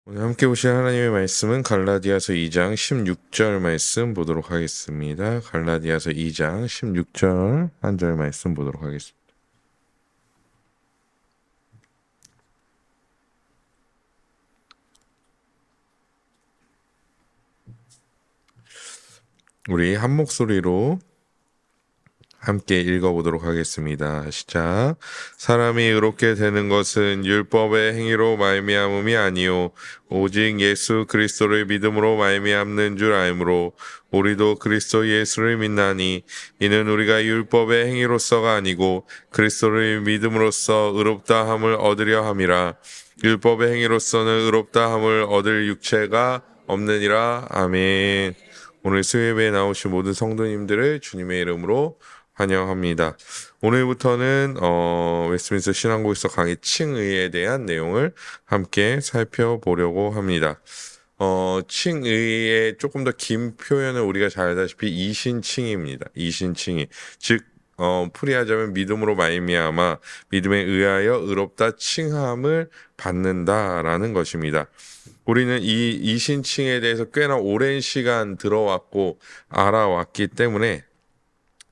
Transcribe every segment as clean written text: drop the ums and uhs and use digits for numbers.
오늘 함께 보실 하나님의 말씀은 갈라디아서 2장 16절 말씀 보도록 하겠습니다. 갈라디아서 2장 16절 한 절 말씀 보도록 하겠습니다. 우리 한 목소리로 함께 읽어보도록 하겠습니다. 시작. 사람이 의롭게 되는 것은 율법의 행위로 말미암음이 아니요 오직 예수 그리스도를 믿음으로 말미암는 줄 알므로 우리도 그리스도 예수를 믿나니 이는 우리가 율법의 행위로서가 아니고 그리스도를 믿음으로써 의롭다 함을 얻으려 함이라. 율법의 행위로서는 의롭다 함을 얻을 육체가 없느니라. 아멘. 오늘 수요예배에 나오신 모든 성도님들을 주님의 이름으로 환영합니다. 오늘부터는 웨스트민스터 신앙고에서 강의 칭의에 대한 내용을 함께 살펴보려고 합니다. 칭의의 조금 더 긴 표현은 우리가 잘 알다시피 이신칭의입니다. 이신칭의. 즉 풀이하자면 믿음으로 말미암아 믿음에 의하여 의롭다 칭함을 받는다라는 것입니다. 우리는 이 이신칭에 대해서 꽤나 오랜 시간 들어왔고 알아왔기 때문에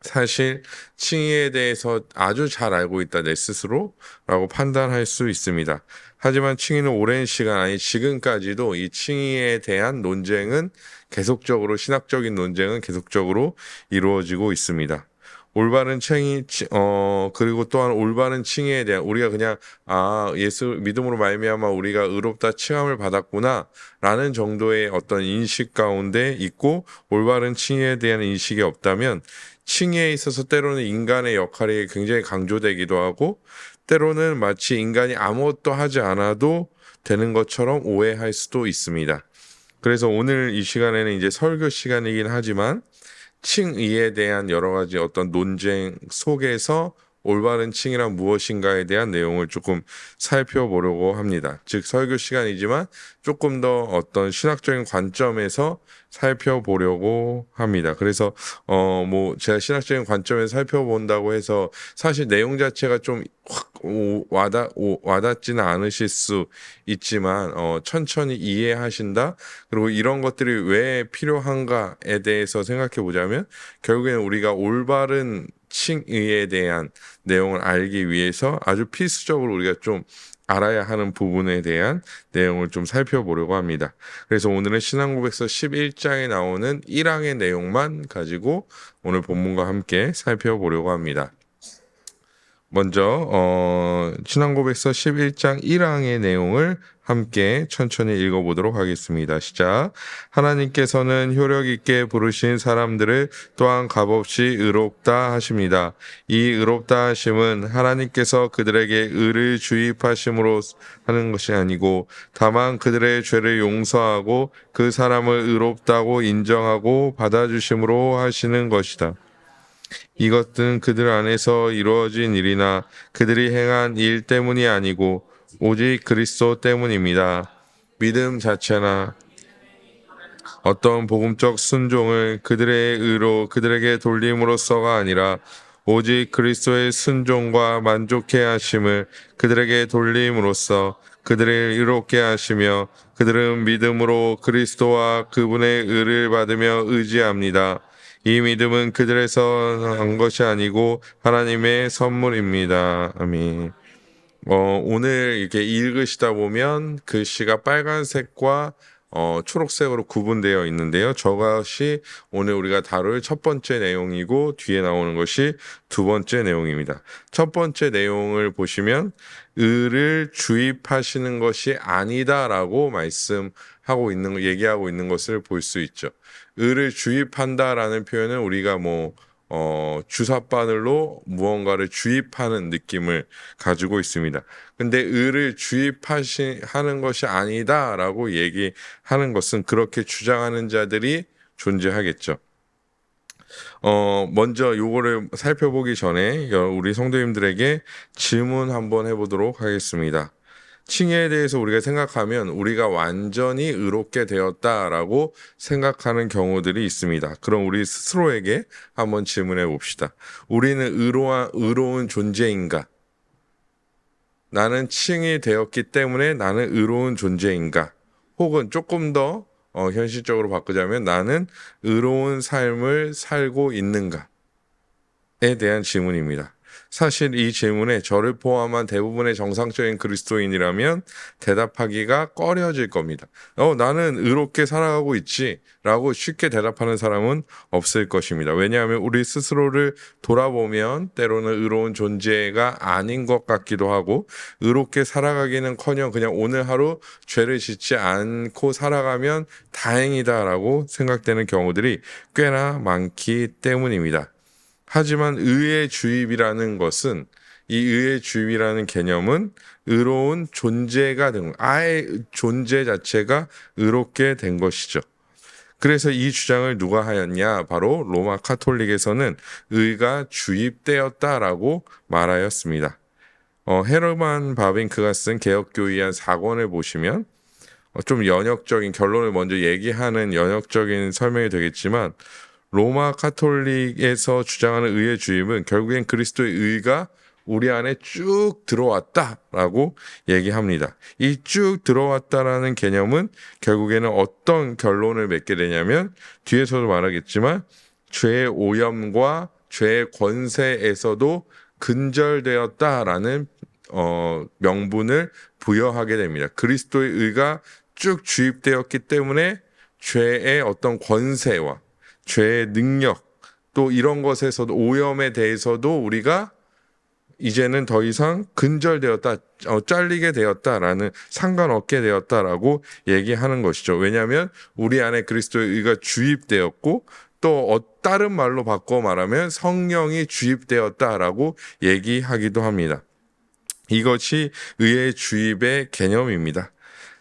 사실 칭의에 대해서 아주 잘 알고 있다 내 스스로라고 판단할 수 있습니다. 하지만 칭의는 오랜 시간 아니 지금까지도 이 칭의에 대한 논쟁은 계속적으로 신학적인 논쟁은 계속적으로 이루어지고 있습니다. 올바른 칭의 그리고 또한 올바른 칭의에 대한 우리가 그냥 예수 믿음으로 말미암아 우리가 의롭다 칭함을 받았구나라는 정도의 어떤 인식 가운데 있고 올바른 칭의에 대한 인식이 없다면 칭의에 있어서 때로는 인간의 역할이 굉장히 강조되기도 하고 때로는 마치 인간이 아무것도 하지 않아도 되는 것처럼 오해할 수도 있습니다. 그래서 오늘 이 시간에는 이제 설교 시간이긴 하지만 칭의에 대한 여러 가지 어떤 논쟁 속에서 올바른 칭의란 무엇인가에 대한 내용을 조금 살펴보려고 합니다. 즉 설교 시간이지만 조금 더 어떤 신학적인 관점에서 살펴보려고 합니다. 그래서 제가 신학적인 관점에서 살펴본다고 해서 사실 내용 자체가 좀 확 와닿지는 않으실 수 있지만 천천히 이해하신다. 그리고 이런 것들이 왜 필요한가에 대해서 생각해 보자면 결국에는 우리가 올바른 칭의에 대한 내용을 알기 위해서 아주 필수적으로 우리가 좀 알아야 하는 부분에 대한 내용을 좀 살펴보려고 합니다. 그래서 오늘은 신앙고백서 11장에 나오는 1항의 내용만 가지고 오늘 본문과 함께 살펴보려고 합니다. 먼저 신앙고백서 11장 1항의 내용을 함께 천천히 읽어보도록 하겠습니다. 시작. 하나님께서는 효력 있게 부르신 사람들을 또한 값없이 의롭다 하십니다. 이 의롭다 하심은 하나님께서 그들에게 의를 주입하심으로 하는 것이 아니고 다만 그들의 죄를 용서하고 그 사람을 의롭다고 인정하고 받아주심으로 하시는 것이다. 이것은 그들 안에서 이루어진 일이나 그들이 행한 일 때문이 아니고 오직 그리스도 때문입니다. 믿음 자체나 어떤 복음적 순종을 그들의 의로 그들에게 돌림으로써가 아니라 오직 그리스도의 순종과 만족해 하심을 그들에게 돌림으로써 그들을 의롭게 하시며 그들은 믿음으로 그리스도와 그분의 의를 받으며 의지합니다. 이 믿음은 그들에서 난 것이 아니고 하나님의 선물입니다. 아멘. 오늘 이렇게 읽으시다 보면 글씨가 빨간색과 초록색으로 구분되어 있는데요. 저것이 오늘 우리가 다룰 첫 번째 내용이고 뒤에 나오는 것이 두 번째 내용입니다. 첫 번째 내용을 보시면 의를 주입하시는 것이 아니다라고 얘기하고 있는 것을 볼 수 있죠. 의를 주입한다라는 표현은 우리가 주사바늘로 무언가를 주입하는 느낌을 가지고 있습니다. 근데 의를 주입하는 것이 아니다라고 얘기하는 것은 그렇게 주장하는 자들이 존재하겠죠. 먼저 요거를 살펴보기 전에 우리 성도님들에게 질문 한번 해보도록 하겠습니다. 칭의에 대해서 우리가 생각하면 우리가 완전히 의롭게 되었다라고 생각하는 경우들이 있습니다. 그럼 우리 스스로에게 한번 질문해 봅시다. 우리는 의로운 존재인가? 나는 칭의 되었기 때문에 나는 의로운 존재인가? 혹은 조금 더 현실적으로 바꾸자면 나는 의로운 삶을 살고 있는가에 대한 질문입니다. 사실 이 질문에 저를 포함한 대부분의 정상적인 그리스도인이라면 대답하기가 꺼려질 겁니다. 나는 의롭게 살아가고 있지 라고 쉽게 대답하는 사람은 없을 것입니다. 왜냐하면 우리 스스로를 돌아보면 때로는 의로운 존재가 아닌 것 같기도 하고 의롭게 살아가기는커녕 그냥 오늘 하루 죄를 짓지 않고 살아가면 다행이다라고 생각되는 경우들이 꽤나 많기 때문입니다. 하지만 의의 주입이라는 것은 이 의의 주입이라는 개념은 의로운 존재가 된 아예 존재 자체가 의롭게 된 것이죠. 그래서 이 주장을 누가 하였냐? 바로 로마 카톨릭에서는 의가 주입되었다라고 말하였습니다. 헤르만 바빙크가 쓴 개혁교의안 4권을 보시면 좀 연역적인 결론을 먼저 얘기하는 연역적인 설명이 되겠지만 로마 카톨릭에서 주장하는 의의 주입은 결국엔 그리스도의 의가 우리 안에 쭉 들어왔다라고 얘기합니다. 이 쭉 들어왔다라는 개념은 결국에는 어떤 결론을 맺게 되냐면 뒤에서도 말하겠지만 죄의 오염과 죄의 권세에서도 근절되었다라는 명분을 부여하게 됩니다. 그리스도의 의가 쭉 주입되었기 때문에 죄의 어떤 권세와 죄의 능력 또 이런 것에서도 오염에 대해서도 우리가 이제는 더 이상 근절되었다, 잘리게 되었다라는 상관없게 되었다라고 얘기하는 것이죠. 왜냐하면 우리 안에 그리스도의 의가 주입되었고 또 다른 말로 바꿔 말하면 성령이 주입되었다라고 얘기하기도 합니다. 이것이 의의 주입의 개념입니다.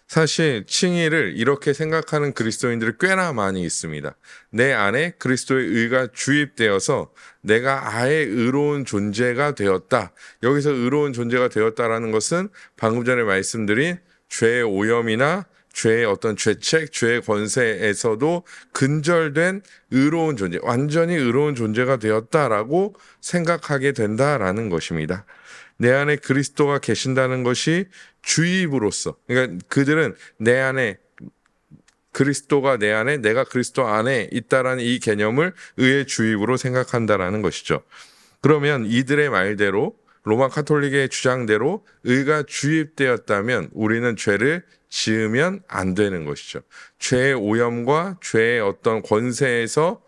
사실 칭의를 이렇게 생각하는 그리스도인들이 꽤나 많이 있습니다. 내 안에 그리스도의 의가 주입되어서 내가 아예 의로운 존재가 되었다. 여기서 의로운 존재가 되었다라는 것은 방금 전에 말씀드린 죄의 오염이나 죄의 어떤 죄책, 죄의 권세에서도 근절된 의로운 존재, 완전히 의로운 존재가 되었다라고 생각하게 된다라는 것입니다. 내 안에 그리스도가 계신다는 것이 주입으로서, 그러니까 그들은 내 안에 그리스도가 내 안에 내가 그리스도 안에 있다라는 이 개념을 의의 주입으로 생각한다라는 것이죠. 그러면 이들의 말대로 로마 카톨릭의 주장대로 의가 주입되었다면 우리는 죄를 지으면 안 되는 것이죠. 죄의 오염과 죄의 어떤 권세에서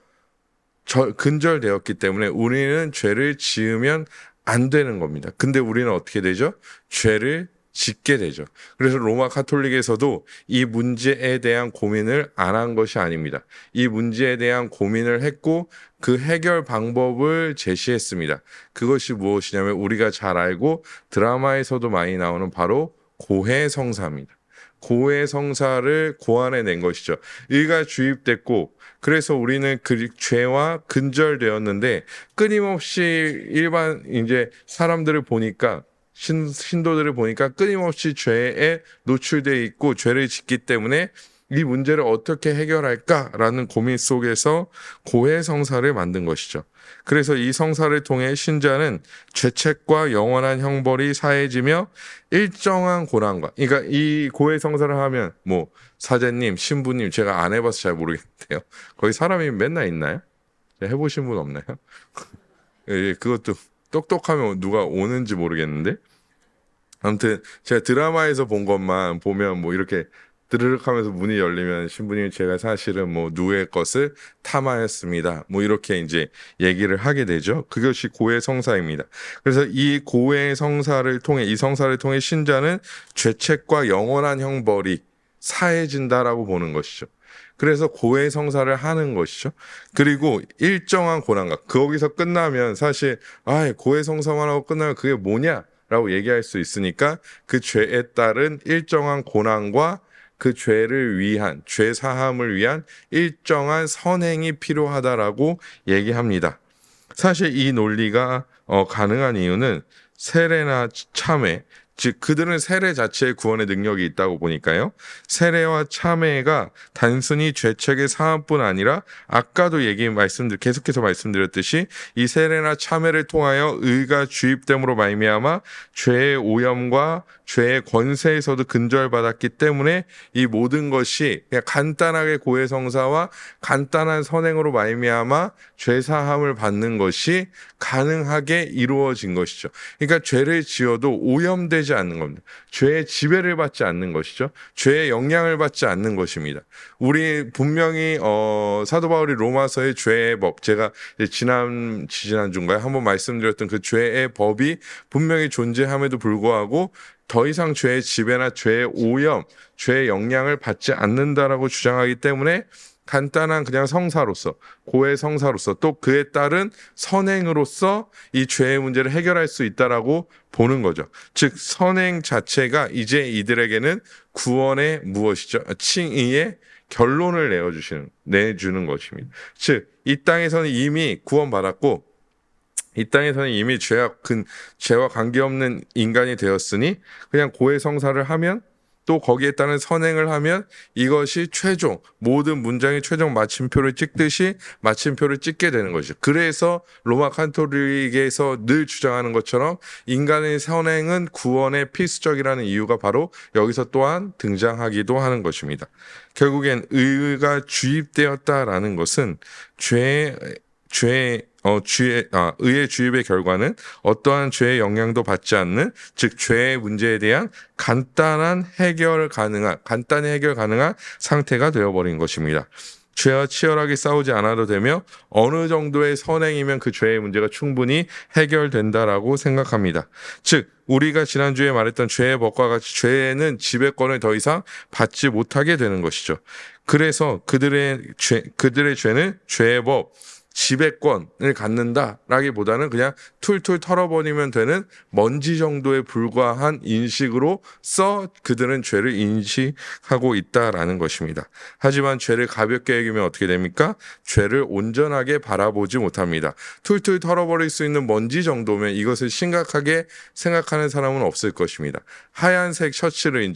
근절되었기 때문에 우리는 죄를 지으면 안 되는 겁니다. 근데 우리는 어떻게 되죠? 죄를 짓게 되죠. 그래서 로마 카톨릭에서도 이 문제에 대한 고민을 안 한 것이 아닙니다. 이 문제에 대한 고민을 했고 그 해결 방법을 제시했습니다. 그것이 무엇이냐면 우리가 잘 알고 드라마에서도 많이 나오는 바로 고해성사입니다. 고해성사를 고안해낸 것이죠. 의가 주입됐고 그래서 우리는 그 죄와 근절되었는데 끊임없이 일반 이제 사람들을 보니까 신도들을 보니까 끊임없이 죄에 노출되어 있고 죄를 짓기 때문에 이 문제를 어떻게 해결할까라는 고민 속에서 고해성사를 만든 것이죠. 그래서 이 성사를 통해 신자는 죄책과 영원한 형벌이 사해지며 일정한 고난과, 그러니까 이 고해성사를 하면 뭐 사제님, 신부님 제가 안 해봐서 잘 모르겠는데요. 거기 사람이 맨날 있나요? 해보신 분 없나요? 예, 그것도 똑똑하면 누가 오는지 모르겠는데 아무튼 제가 드라마에서 본 것만 보면 뭐 이렇게 드르륵 하면서 문이 열리면 신부님 제가 사실은 뭐 누구의 것을 탐하였습니다. 뭐 이렇게 이제 얘기를 하게 되죠. 그것이 고해성사입니다. 그래서 이 고해성사를 통해 이 성사를 통해 신자는 죄책과 영원한 형벌이 사해진다라고 보는 것이죠. 그래서 고해성사를 하는 것이죠. 그리고 일정한 고난과 거기서 끝나면 사실 고해성사만 하고 끝나면 그게 뭐냐라고 얘기할 수 있으니까 그 죄에 따른 일정한 고난과 그 죄를 위한 죄 사함을 위한 일정한 선행이 필요하다라고 얘기합니다. 사실 이 논리가 가능한 이유는 세례나 참회, 즉 그들은 세례 자체에 구원의 능력이 있다고 보니까요. 세례와 참회가 단순히 죄책의 사함뿐 아니라 아까도 계속해서 말씀드렸듯이 이 세례나 참회를 통하여 의가 주입됨으로 말미암아 죄의 오염과 죄의 권세에서도 근절받았기 때문에 이 모든 것이 그냥 간단하게 고해성사와 간단한 선행으로 말미암아 죄 사함을 받는 것이 가능하게 이루어진 것이죠. 그러니까 죄를 지어도 오염되지 않는 겁니다. 죄의 지배를 받지 않는 것이죠. 죄의 영향을 받지 않는 것입니다. 우리 분명히 사도 바울이 로마서의 죄의 법, 제가 지난주인가요? 한번 말씀드렸던 그 죄의 법이 분명히 존재함에도 불구하고 더 이상 죄의 지배나 죄의 오염, 죄의 영향을 받지 않는다라고 주장하기 때문에 간단한 그냥 성사로서, 고해 성사로서 또 그에 따른 선행으로서 이 죄의 문제를 해결할 수 있다라고 보는 거죠. 즉 선행 자체가 이제 이들에게는 구원의 무엇이죠? 칭의의 결론을 내주는 것입니다. 즉 이 땅에서는 이미 구원받았고 이 땅에서는 이미 죄와 관계없는 인간이 되었으니 그냥 고해 성사를 하면 또 거기에 따른 선행을 하면 이것이 모든 문장의 최종 마침표를 찍듯이 마침표를 찍게 되는 것이죠. 그래서 로마 카톨릭에서 늘 주장하는 것처럼 인간의 선행은 구원의 필수적이라는 이유가 바로 여기서 또한 등장하기도 하는 것입니다. 결국엔 의가 주입되었다라는 것은 의의 주입의 결과는 어떠한 죄의 영향도 받지 않는, 즉 죄의 문제에 대한 간단히 해결 가능한 상태가 되어버린 것입니다. 죄와 치열하게 싸우지 않아도 되며 어느 정도의 선행이면 그 죄의 문제가 충분히 해결된다라고 생각합니다. 즉 우리가 지난주에 말했던 죄의 법과 같이 죄는 지배권을 더 이상 받지 못하게 되는 것이죠. 그래서 그들의 죄는 죄의 법, 지배권을 갖는다라기보다는 그냥 툴툴 털어버리면 되는 먼지 정도에 불과한 인식으로서 그들은 죄를 인식하고 있다라는 것입니다. 하지만 죄를 가볍게 여기면 어떻게 됩니까? 죄를 온전하게 바라보지 못합니다. 툴툴 털어버릴 수 있는 먼지 정도면 이것을 심각하게 생각하는 사람은 없을 것입니다. 하얀색 셔츠를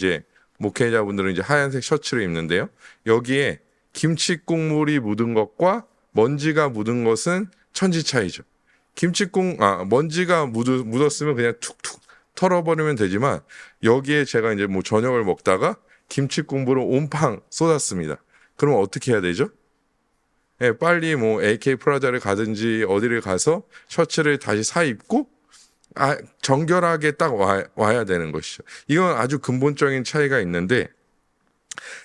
목회자분들은 하얀색 셔츠를 입는데요. 여기에 김치 국물이 묻은 것과 먼지가 묻은 것은 천지 차이죠. 먼지가 묻었으면 그냥 툭툭 털어버리면 되지만 여기에 제가 저녁을 먹다가 김치 국물을 온팡 쏟았습니다. 그럼 어떻게 해야 되죠? 빨리 AK 프라자를 가든지 어디를 가서 셔츠를 다시 사입고 정결하게 딱 와야 되는 것이죠. 이건 아주 근본적인 차이가 있는데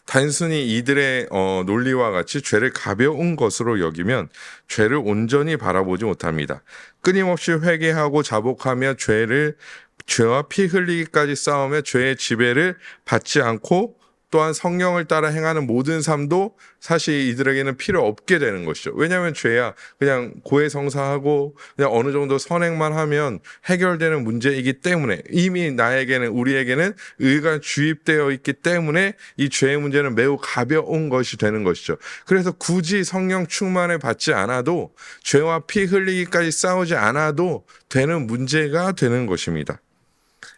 단순히 이들의 논리와 같이 죄를 가벼운 것으로 여기면 죄를 온전히 바라보지 못합니다. 끊임없이 회개하고 자복하며 죄와 피 흘리기까지 싸우며 죄의 지배를 받지 않고 또한 성령을 따라 행하는 모든 삶도 사실 이들에게는 필요 없게 되는 것이죠. 왜냐하면 죄야 그냥 고해성사하고 그냥 어느 정도 선행만 하면 해결되는 문제이기 때문에 이미 우리에게는 의가 주입되어 있기 때문에 이 죄의 문제는 매우 가벼운 것이 되는 것이죠. 그래서 굳이 성령 충만을 받지 않아도 죄와 피 흘리기까지 싸우지 않아도 되는 문제가 되는 것입니다.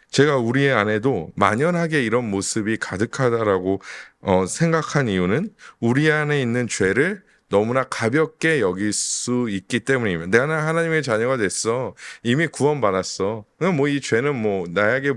제가 우리 안에도 만연하게 이런 모습이 가득하다라고 생각한 이유는 우리 안에 있는 죄를 너무나 가볍게 여길 수 있기 때문입니다. 내가 하나님의 자녀가 됐어. 이미 구원받았어. 그럼 이 죄는 나에게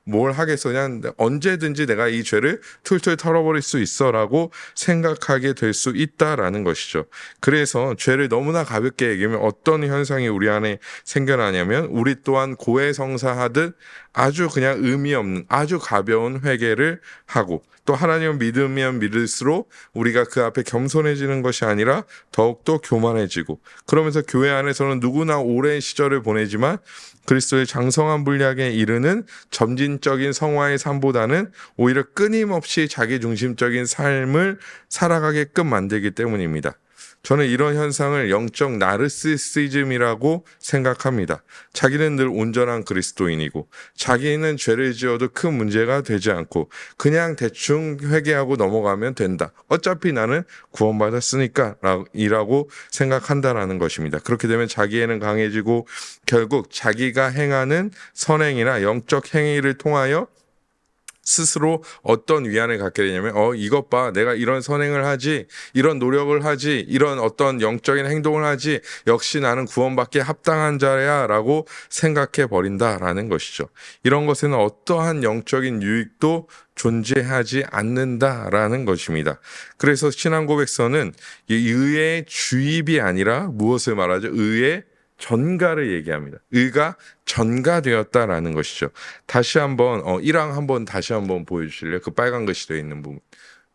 뭘 하겠어. 그냥 언제든지 내가 이 죄를 툴툴 털어버릴 수 있어라고 생각하게 될 수 있다라는 것이죠. 그래서 죄를 너무나 가볍게 여기면 어떤 현상이 우리 안에 생겨나냐면 우리 또한 고해성사하듯 아주 그냥 의미 없는 아주 가벼운 회개를 하고 또 하나님을 믿으면 믿을수록 우리가 그 앞에 겸손해지는 것이 아니라 더욱더 교만해지고 그러면서 교회 안에서는 누구나 오랜 시절을 보내지만 그리스도의 장성한 분량에 이르는 점진적인 성화의 삶보다는 오히려 끊임없이 자기중심적인 삶을 살아가게끔 만들기 때문입니다. 저는 이런 현상을 영적 나르시시즘이라고 생각합니다. 자기는 늘 온전한 그리스도인이고 자기는 죄를 지어도 큰 문제가 되지 않고 그냥 대충 회개하고 넘어가면 된다. 어차피 나는 구원받았으니까 이라고 생각한다라는 것입니다. 그렇게 되면 자기애는 강해지고 결국 자기가 행하는 선행이나 영적 행위를 통하여 스스로 어떤 위안을 갖게 되냐면 이것 봐, 내가 이런 선행을 하지, 이런 노력을 하지, 이런 어떤 영적인 행동을 하지, 역시 나는 구원받기에 합당한 자야 라고 생각해 버린다라는 것이죠. 이런 것에는 어떠한 영적인 유익도 존재하지 않는다라는 것입니다. 그래서 신앙고백서는 이 의의 주입이 아니라 무엇을 말하죠? 의의 전가를 얘기합니다. 의가 전가되었다라는 것이죠. 다시 한번 1항 한번 다시 한번 보여주실래요? 그 빨간 글씨 되어 있는 부분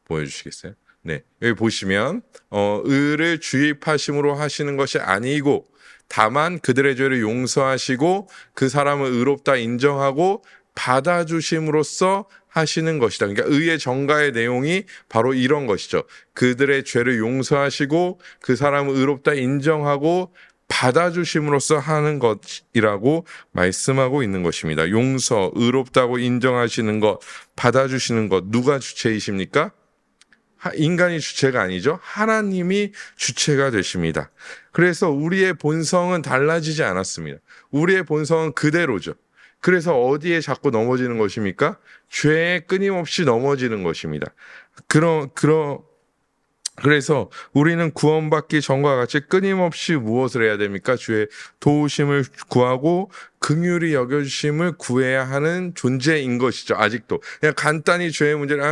보여주시겠어요? 네, 여기 보시면 의를 주입하심으로 하시는 것이 아니고 다만 그들의 죄를 용서하시고 그 사람을 의롭다 인정하고 받아주심으로써 하시는 것이다. 그러니까 의의 전가의 내용이 바로 이런 것이죠. 그들의 죄를 용서하시고 그 사람을 의롭다 인정하고 받아주심으로써 하는 것이라고 말씀하고 있는 것입니다. 용서, 의롭다고 인정하시는 것, 받아주시는 것, 누가 주체이십니까? 인간이 주체가 아니죠. 하나님이 주체가 되십니다. 그래서 우리의 본성은 달라지지 않았습니다. 우리의 본성은 그대로죠. 그래서 어디에 자꾸 넘어지는 것입니까? 죄에 끊임없이 넘어지는 것입니다. 그래서 우리는 구원받기 전과 같이 끊임없이 무엇을 해야 됩니까? 주의 도우심을 구하고 긍휼히 여겨주심을 구해야 하는 존재인 것이죠. 아직도 그냥 간단히 죄의 문제를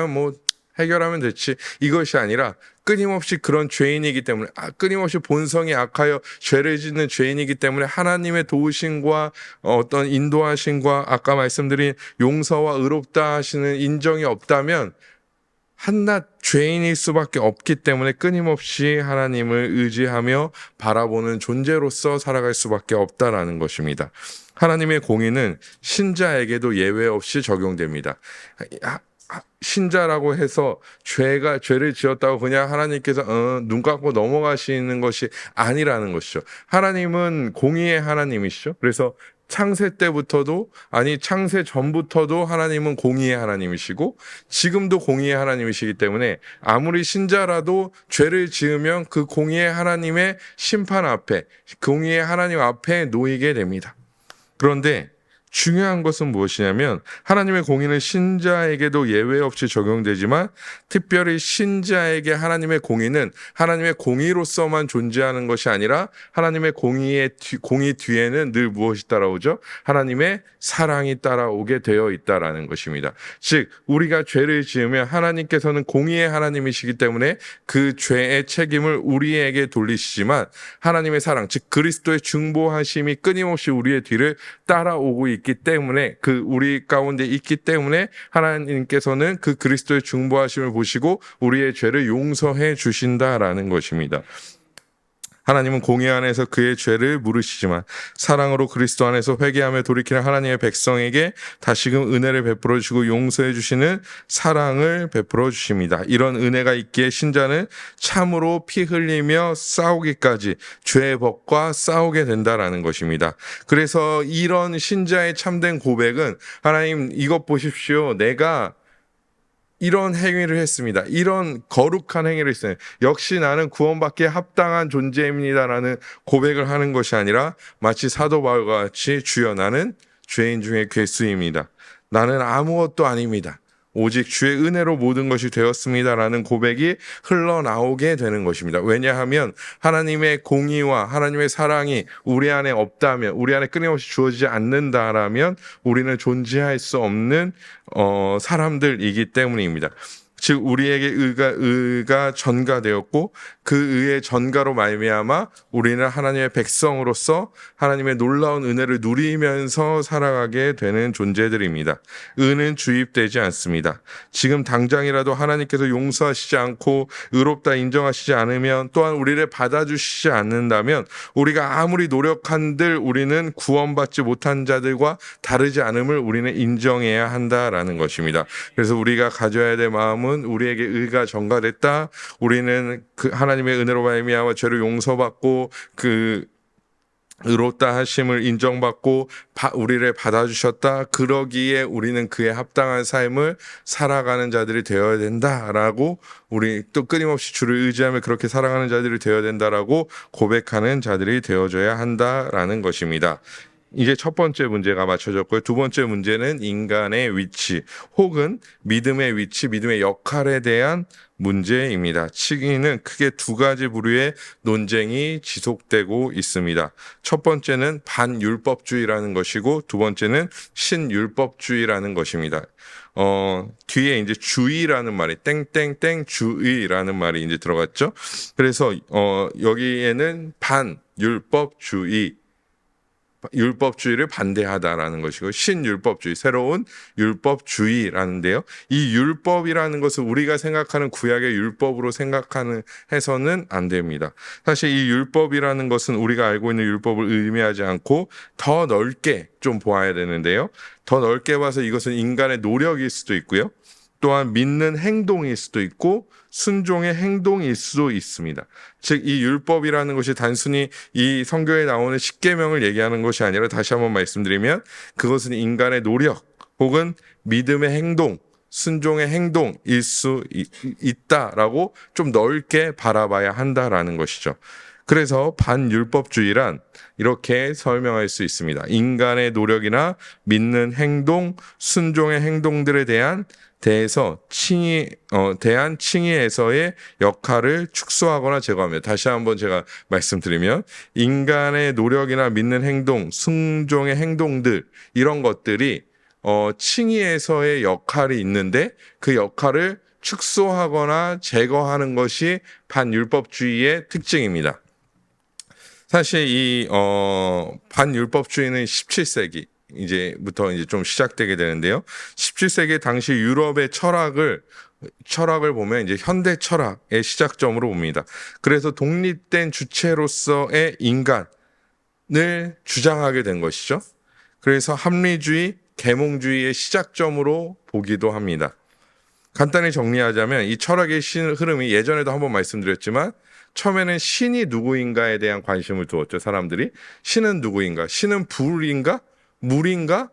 해결하면 됐지, 이것이 아니라 끊임없이 그런 죄인이기 때문에 끊임없이 본성이 악하여 죄를 짓는 죄인이기 때문에 하나님의 도우심과 어떤 인도하심과 아까 말씀드린 용서와 의롭다 하시는 인정이 없다면 한낱 죄인일 수밖에 없기 때문에 끊임없이 하나님을 의지하며 바라보는 존재로서 살아갈 수밖에 없다라는 것입니다. 하나님의 공의는 신자에게도 예외 없이 적용됩니다. 신자라고 해서 죄를 지었다고 그냥 하나님께서 눈 감고 넘어가시는 것이 아니라는 것이죠. 하나님은 공의의 하나님이시죠. 그래서 창세 때부터도 창세 전부터도 하나님은 공의의 하나님이시고 지금도 공의의 하나님이시기 때문에 아무리 신자라도 죄를 지으면 그 공의의 하나님의 심판 앞에, 공의의 하나님 앞에 놓이게 됩니다. 그런데 중요한 것은 무엇이냐면 하나님의 공의는 신자에게도 예외 없이 적용되지만 특별히 신자에게 하나님의 공의는 하나님의 공의로서만 존재하는 것이 아니라 하나님의 공의 뒤에는 늘 무엇이 따라오죠? 하나님의 사랑이 따라오게 되어 있다라는 것입니다. 즉 우리가 죄를 지으면 하나님께서는 공의의 하나님이시기 때문에 그 죄의 책임을 우리에게 돌리시지만 하나님의 사랑, 즉 그리스도의 중보하심이 끊임없이 우리의 뒤를 따라오고 있기 때문에 우리 가운데 있기 때문에 하나님께서는 그 그리스도의 중보하심을 보시고 우리의 죄를 용서해 주신다라는 것입니다. 하나님은 공의 안에서 그의 죄를 물으시지만 사랑으로 그리스도 안에서 회개하며 돌이키는 하나님의 백성에게 다시금 은혜를 베풀어 주시고 용서해 주시는 사랑을 베풀어 주십니다. 이런 은혜가 있기에 신자는 참으로 피 흘리며 싸우기까지 죄의 법과 싸우게 된다라는 것입니다. 그래서 이런 신자의 참된 고백은 하나님 이것 보십시오. 내가 이런 행위를 했습니다. 이런 거룩한 행위를 했어요. 역시 나는 구원받기에 합당한 존재입니다라는 고백을 하는 것이 아니라 마치 사도 바울과 같이 주여 나는 죄인 중에 괴수입니다. 나는 아무것도 아닙니다. 오직 주의 은혜로 모든 것이 되었습니다라는 고백이 흘러나오게 되는 것입니다. 왜냐하면 하나님의 공의와 하나님의 사랑이 우리 안에 없다면, 우리 안에 끊임없이 주어지지 않는다라면 우리는 존재할 수 없는 사람들이기 때문입니다. 즉 우리에게 의가 전가되었고 그 의의 전가로 말미암아 우리는 하나님의 백성으로서 하나님의 놀라운 은혜를 누리면서 살아가게 되는 존재들입니다. 의는 주입되지 않습니다. 지금 당장이라도 하나님께서 용서하시지 않고 의롭다 인정하시지 않으면 또한 우리를 받아주시지 않는다면 우리가 아무리 노력한들 우리는 구원받지 못한 자들과 다르지 않음을 우리는 인정해야 한다라는 것입니다. 그래서 우리가 가져야 될 마음은 점은 우리에게 의가 전가됐다. 우리는 그 하나님의 은혜로 말미암아 죄를 용서받고 그 의롭다 하심을 인정받고 우리를 받아주셨다. 그러기에 우리는 그에 합당한 삶을 살아가는 자들이 되어야 된다라고, 우리 또 끊임없이 주를 의지하며 그렇게 살아가는 자들이 되어야 된다라고 고백하는 자들이 되어줘야 한다라는 것입니다. 이제 첫 번째 문제가 맞춰졌고요. 두 번째 문제는 인간의 위치 혹은 믿음의 위치, 믿음의 역할에 대한 문제입니다. 층위는 크게 두 가지 부류의 논쟁이 지속되고 있습니다. 첫 번째는 반율법주의라는 것이고, 두 번째는 신율법주의라는 것입니다. 뒤에 이제 주의라는 말이 땡땡땡 주의라는 말이 이제 들어갔죠. 그래서 여기에는 율법주의를 반대하다라는 것이고, 신율법주의, 새로운 율법주의라는데요. 이 율법이라는 것을 우리가 생각하는 구약의 율법으로 생각하는 해서는 안 됩니다. 사실 이 율법이라는 것은 우리가 알고 있는 율법을 의미하지 않고 더 넓게 좀 보아야 되는데요. 더 넓게 봐서 이것은 인간의 노력일 수도 있고요. 또한 믿는 행동일 수도 있고 순종의 행동일 수도 있습니다. 즉, 이 율법이라는 것이 단순히 이 성경에 나오는 십계명을 얘기하는 것이 아니라, 다시 한번 말씀드리면 그것은 인간의 노력 혹은 믿음의 행동, 순종의 행동일 수 있다라고 좀 넓게 바라봐야 한다라는 것이죠. 그래서 반율법주의란 이렇게 설명할 수 있습니다. 인간의 노력이나 믿는 행동, 순종의 행동들에 대해서 대한 칭의에서의 역할을 축소하거나 제거합니다. 다시 한번 제가 말씀드리면, 인간의 노력이나 믿는 행동, 순종의 행동들, 이런 것들이 칭의에서의 역할이 있는데 그 역할을 축소하거나 제거하는 것이 반율법주의의 특징입니다. 사실 이 반율법주의는 17세기 이제부터 이제 좀 시작되게 되는데요. 17세기 당시 유럽의 철학을 보면 이제 현대 철학의 시작점으로 봅니다. 그래서 독립된 주체로서의 인간을 주장하게 된 것이죠. 그래서 합리주의, 계몽주의의 시작점으로 보기도 합니다. 간단히 정리하자면 이 철학의 흐름이, 예전에도 한번 말씀드렸지만, 처음에는 신이 누구인가에 대한 관심을 두었죠. 사람들이 신은 누구인가, 신은 불인가, 물인가,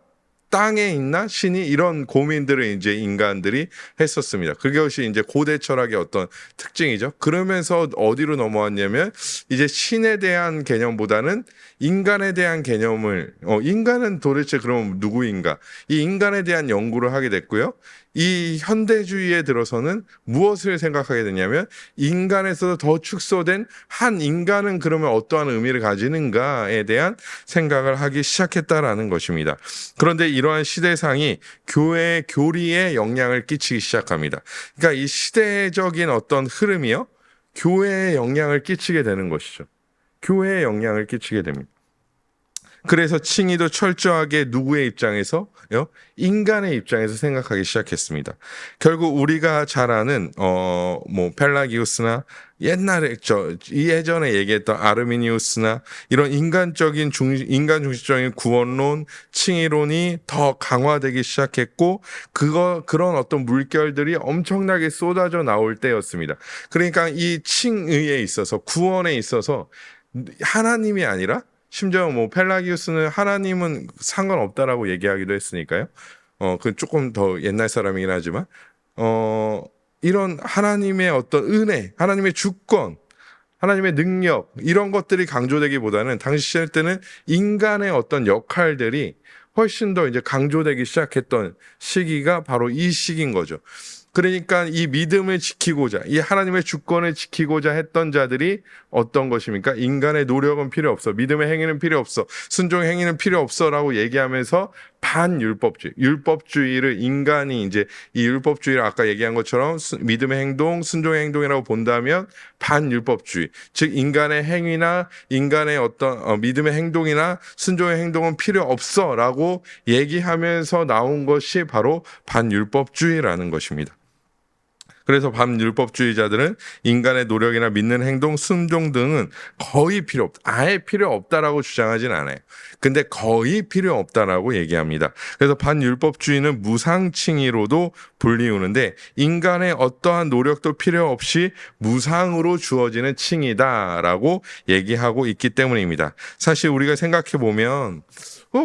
땅에 있나 신이, 이런 고민들을 이제 인간들이 했었습니다. 그것이 이제 고대 철학의 어떤 특징이죠. 그러면서 어디로 넘어왔냐면, 이제 신에 대한 개념보다는 인간에 대한 개념을, 인간은 도대체 그럼 누구인가, 이 인간에 대한 연구를 하게 됐고요. 이 현대주의에 들어서는 무엇을 생각하게 되냐면, 인간에서 더 축소된 한 인간은 그러면 어떠한 의미를 가지는가에 대한 생각을 하기 시작했다라는 것입니다. 그런데 이러한 시대상이 교회의 교리에 영향을 끼치기 시작합니다. 그러니까 이 시대적인 어떤 흐름이요, 교회에 영향을 끼치게 되는 것이죠. 교회에 영향을 끼치게 됩니다. 그래서 칭의도 철저하게 누구의 입장에서? 인간의 입장에서 생각하기 시작했습니다. 결국 우리가 잘 아는 펠라기우스나 예전에 얘기했던 아르미니우스나 이런 인간 중심적인 구원론, 칭의론이 더 강화되기 시작했고, 그런 어떤 물결들이 엄청나게 쏟아져 나올 때였습니다. 그러니까 이 칭의에 있어서, 구원에 있어서 하나님이 아니라, 심지어 펠라기우스는 하나님은 상관없다라고 얘기하기도 했으니까요. 그 조금 더 옛날 사람이긴 하지만, 이런 하나님의 어떤 은혜, 하나님의 주권, 하나님의 능력, 이런 것들이 강조되기보다는 당시 시대 때는 인간의 어떤 역할들이 훨씬 더 이제 강조되기 시작했던 시기가 바로 이 시기인 거죠. 그러니까 이 믿음을 지키고자, 이 하나님의 주권을 지키고자 했던 자들이 어떤 것입니까? 인간의 노력은 필요 없어, 믿음의 행위는 필요 없어, 순종의 행위는 필요 없어라고 얘기하면서 율법주의를, 인간이 이제 이 율법주의를 아까 얘기한 것처럼 믿음의 행동, 순종의 행동이라고 본다면 반율법주의, 즉 인간의 행위나 인간의 어떤 믿음의 행동이나 순종의 행동은 필요 없어라고 얘기하면서 나온 것이 바로 반율법주의라는 것입니다. 그래서 반율법주의자들은 인간의 노력이나 믿는 행동, 순종 등은 거의 필요 없다. 아예 필요 없다라고 주장하진 않아요. 근데 거의 필요 없다라고 얘기합니다. 그래서 반율법주의는 무상칭의로도 불리우는데 인간의 어떠한 노력도 필요 없이 무상으로 주어지는 칭의다라고 얘기하고 있기 때문입니다. 사실 우리가 생각해 보면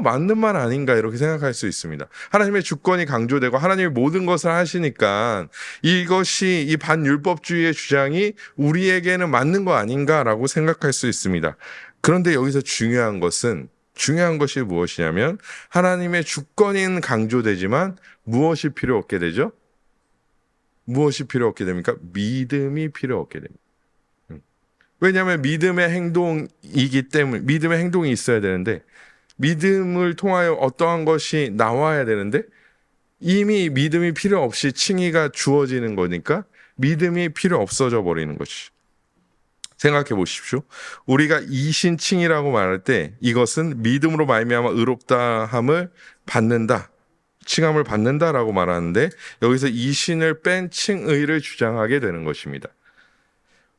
맞는 말 아닌가 이렇게 생각할 수 있습니다. 하나님의 주권이 강조되고 하나님이 모든 것을 하시니까 이것이 이 반율법주의의 주장이 우리에게는 맞는 거 아닌가라고 생각할 수 있습니다. 그런데 여기서 중요한 것이 무엇이냐면 하나님의 주권인 강조되지만 무엇이 필요 없게 되죠? 무엇이 필요 없게 됩니까? 믿음이 필요 없게 됩니다. 왜냐하면 믿음의 행동이 있어야 되는데 믿음을 통하여 어떠한 것이 나와야 되는데 이미 믿음이 필요 없이 칭의가 주어지는 거니까 믿음이 필요 없어져 버리는 것이죠. 생각해 보십시오. 우리가 이신칭의라고 말할 때 이것은 믿음으로 말미암아 의롭다함을 받는다. 칭함을 받는다라고 말하는데 여기서 이신을 뺀 칭의를 주장하게 되는 것입니다.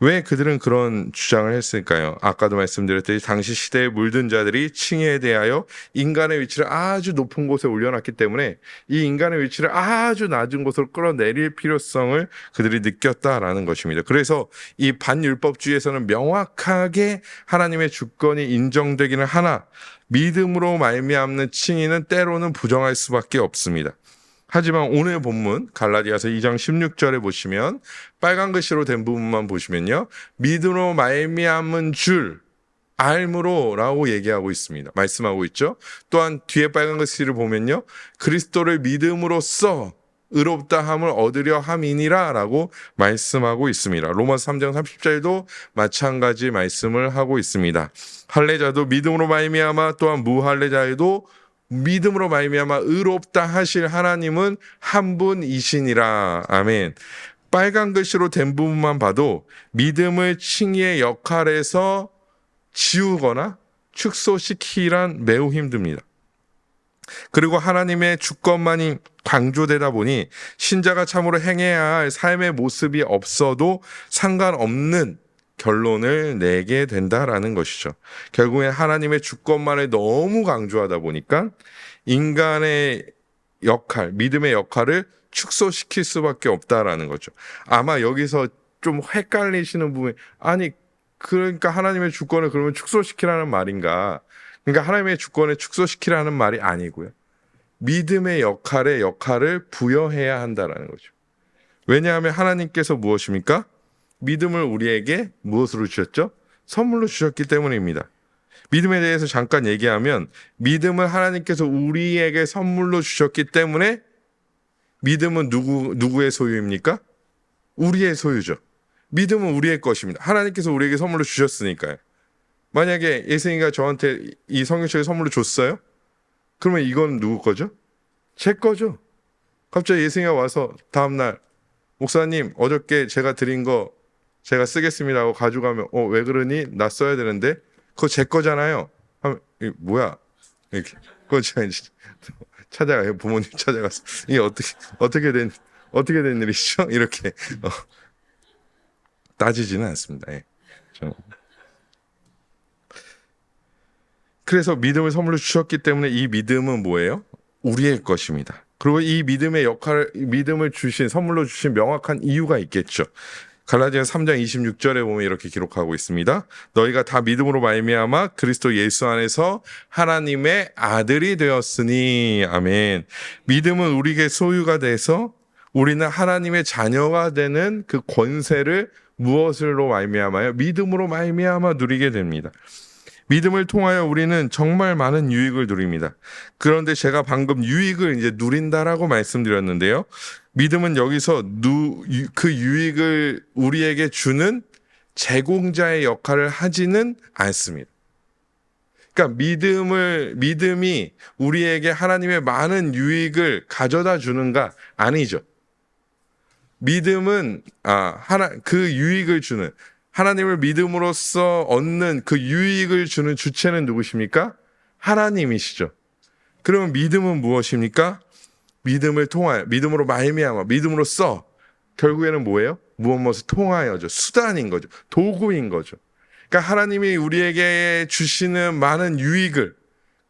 왜 그들은 그런 주장을 했을까요? 아까도 말씀드렸듯이 당시 시대에 물든 자들이 칭의에 대하여 인간의 위치를 아주 높은 곳에 올려놨기 때문에 이 인간의 위치를 아주 낮은 곳으로 끌어내릴 필요성을 그들이 느꼈다라는 것입니다. 그래서 이 반율법주의에서는 명확하게 하나님의 주권이 인정되기는 하나 믿음으로 말미암는 칭의는 때로는 부정할 수밖에 없습니다. 하지만 오늘 본문 갈라디아서 2장 16절에 보시면 빨간 글씨로 된 부분만 보시면요. 믿음으로 말미암은 줄 알므로라고 얘기하고 있습니다. 말씀하고 있죠. 또한 뒤에 빨간 글씨를 보면요. 그리스도를 믿음으로써 의롭다함을 얻으려 함이니라 라고 말씀하고 있습니다. 로마서 3장 30절도 마찬가지 말씀을 하고 있습니다. 할례자도 믿음으로 말미암아 또한 무할례자에도 믿음으로 말미암아 의롭다 하실 하나님은 한 분이시니라. 아멘. 빨간 글씨로 된 부분만 봐도 믿음을 칭의의 역할에서 지우거나 축소시키란 매우 힘듭니다. 그리고 하나님의 주권만이 강조되다 보니 신자가 참으로 행해야 할 삶의 모습이 없어도 상관없는 결론을 내게 된다라는 것이죠. 결국엔 하나님의 주권만을 너무 강조하다 보니까 인간의 역할, 믿음의 역할을 축소시킬 수밖에 없다라는 거죠. 아마 여기서 좀 헷갈리시는 부분이 아니 그러니까 하나님의 주권을 그러면 축소시키라는 말인가? 그러니까 하나님의 주권을 축소시키라는 말이 아니고요. 믿음의 역할을 부여해야 한다라는 거죠. 왜냐하면 하나님께서 무엇입니까? 믿음을 우리에게 무엇으로 주셨죠? 선물로 주셨기 때문입니다. 믿음에 대해서 잠깐 얘기하면 믿음을 하나님께서 우리에게 선물로 주셨기 때문에 믿음은 누구의 소유입니까? 우리의 소유죠. 믿음은 우리의 것입니다. 하나님께서 우리에게 선물로 주셨으니까요. 만약에 예승이가 저한테 이 성경책을 선물로 줬어요? 그러면 이건 누구 거죠? 제 거죠. 갑자기 예승이가 와서 다음날 목사님 어저께 제가 드린 거 제가 쓰겠습니다 하고 가져가면 왜 그러니? 나 써야 되는데 그거 제 거잖아요. 하면 뭐야? 이렇게 그거 제가 이제 찾아가요. 부모님 찾아가서 이게 어떻게 된 일이시죠? 이렇게 따지지는 않습니다. 예. 그래서 믿음을 선물로 주셨기 때문에 이 믿음은 뭐예요? 우리의 것입니다. 그리고 이 믿음을 선물로 주신 명확한 이유가 있겠죠. 갈라디아서 3장 26절에 보면 이렇게 기록하고 있습니다. 너희가 다 믿음으로 말미암아 그리스도 예수 안에서 하나님의 아들이 되었으니. 아멘. 믿음은 우리에게 소유가 돼서 우리는 하나님의 자녀가 되는 그 권세를 무엇으로 말미암아요? 믿음으로 말미암아 누리게 됩니다. 믿음을 통하여 우리는 정말 많은 유익을 누립니다. 그런데 제가 방금 유익을 이제 누린다라고 말씀드렸는데요. 믿음은 여기서 그 유익을 우리에게 주는 제공자의 역할을 하지는 않습니다. 그러니까 믿음이 우리에게 하나님의 많은 유익을 가져다 주는가? 아니죠. 믿음은 그 유익을 주는 하나님을 믿음으로써 얻는 그 유익을 주는 주체는 누구십니까? 하나님이시죠. 그러면 믿음은 무엇입니까? 믿음을 통하여, 믿음으로 말미암아, 믿음으로써 결국에는 뭐예요? 무엇을 통하여죠. 수단인 거죠. 도구인 거죠. 그러니까 하나님이 우리에게 주시는 많은 유익을,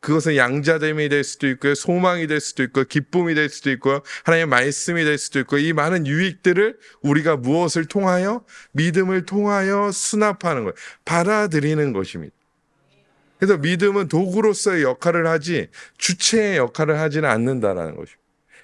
그것은 양자됨이 될 수도 있고요, 소망이 될 수도 있고, 기쁨이 될 수도 있고요, 하나님의 말씀이 될 수도 있고, 이 많은 유익들을 우리가 무엇을 통하여? 믿음을 통하여 수납하는 거예요. 받아들이는 것입니다. 그래서 믿음은 도구로서의 역할을 하지 주체의 역할을 하지는 않는다라는 것입니다.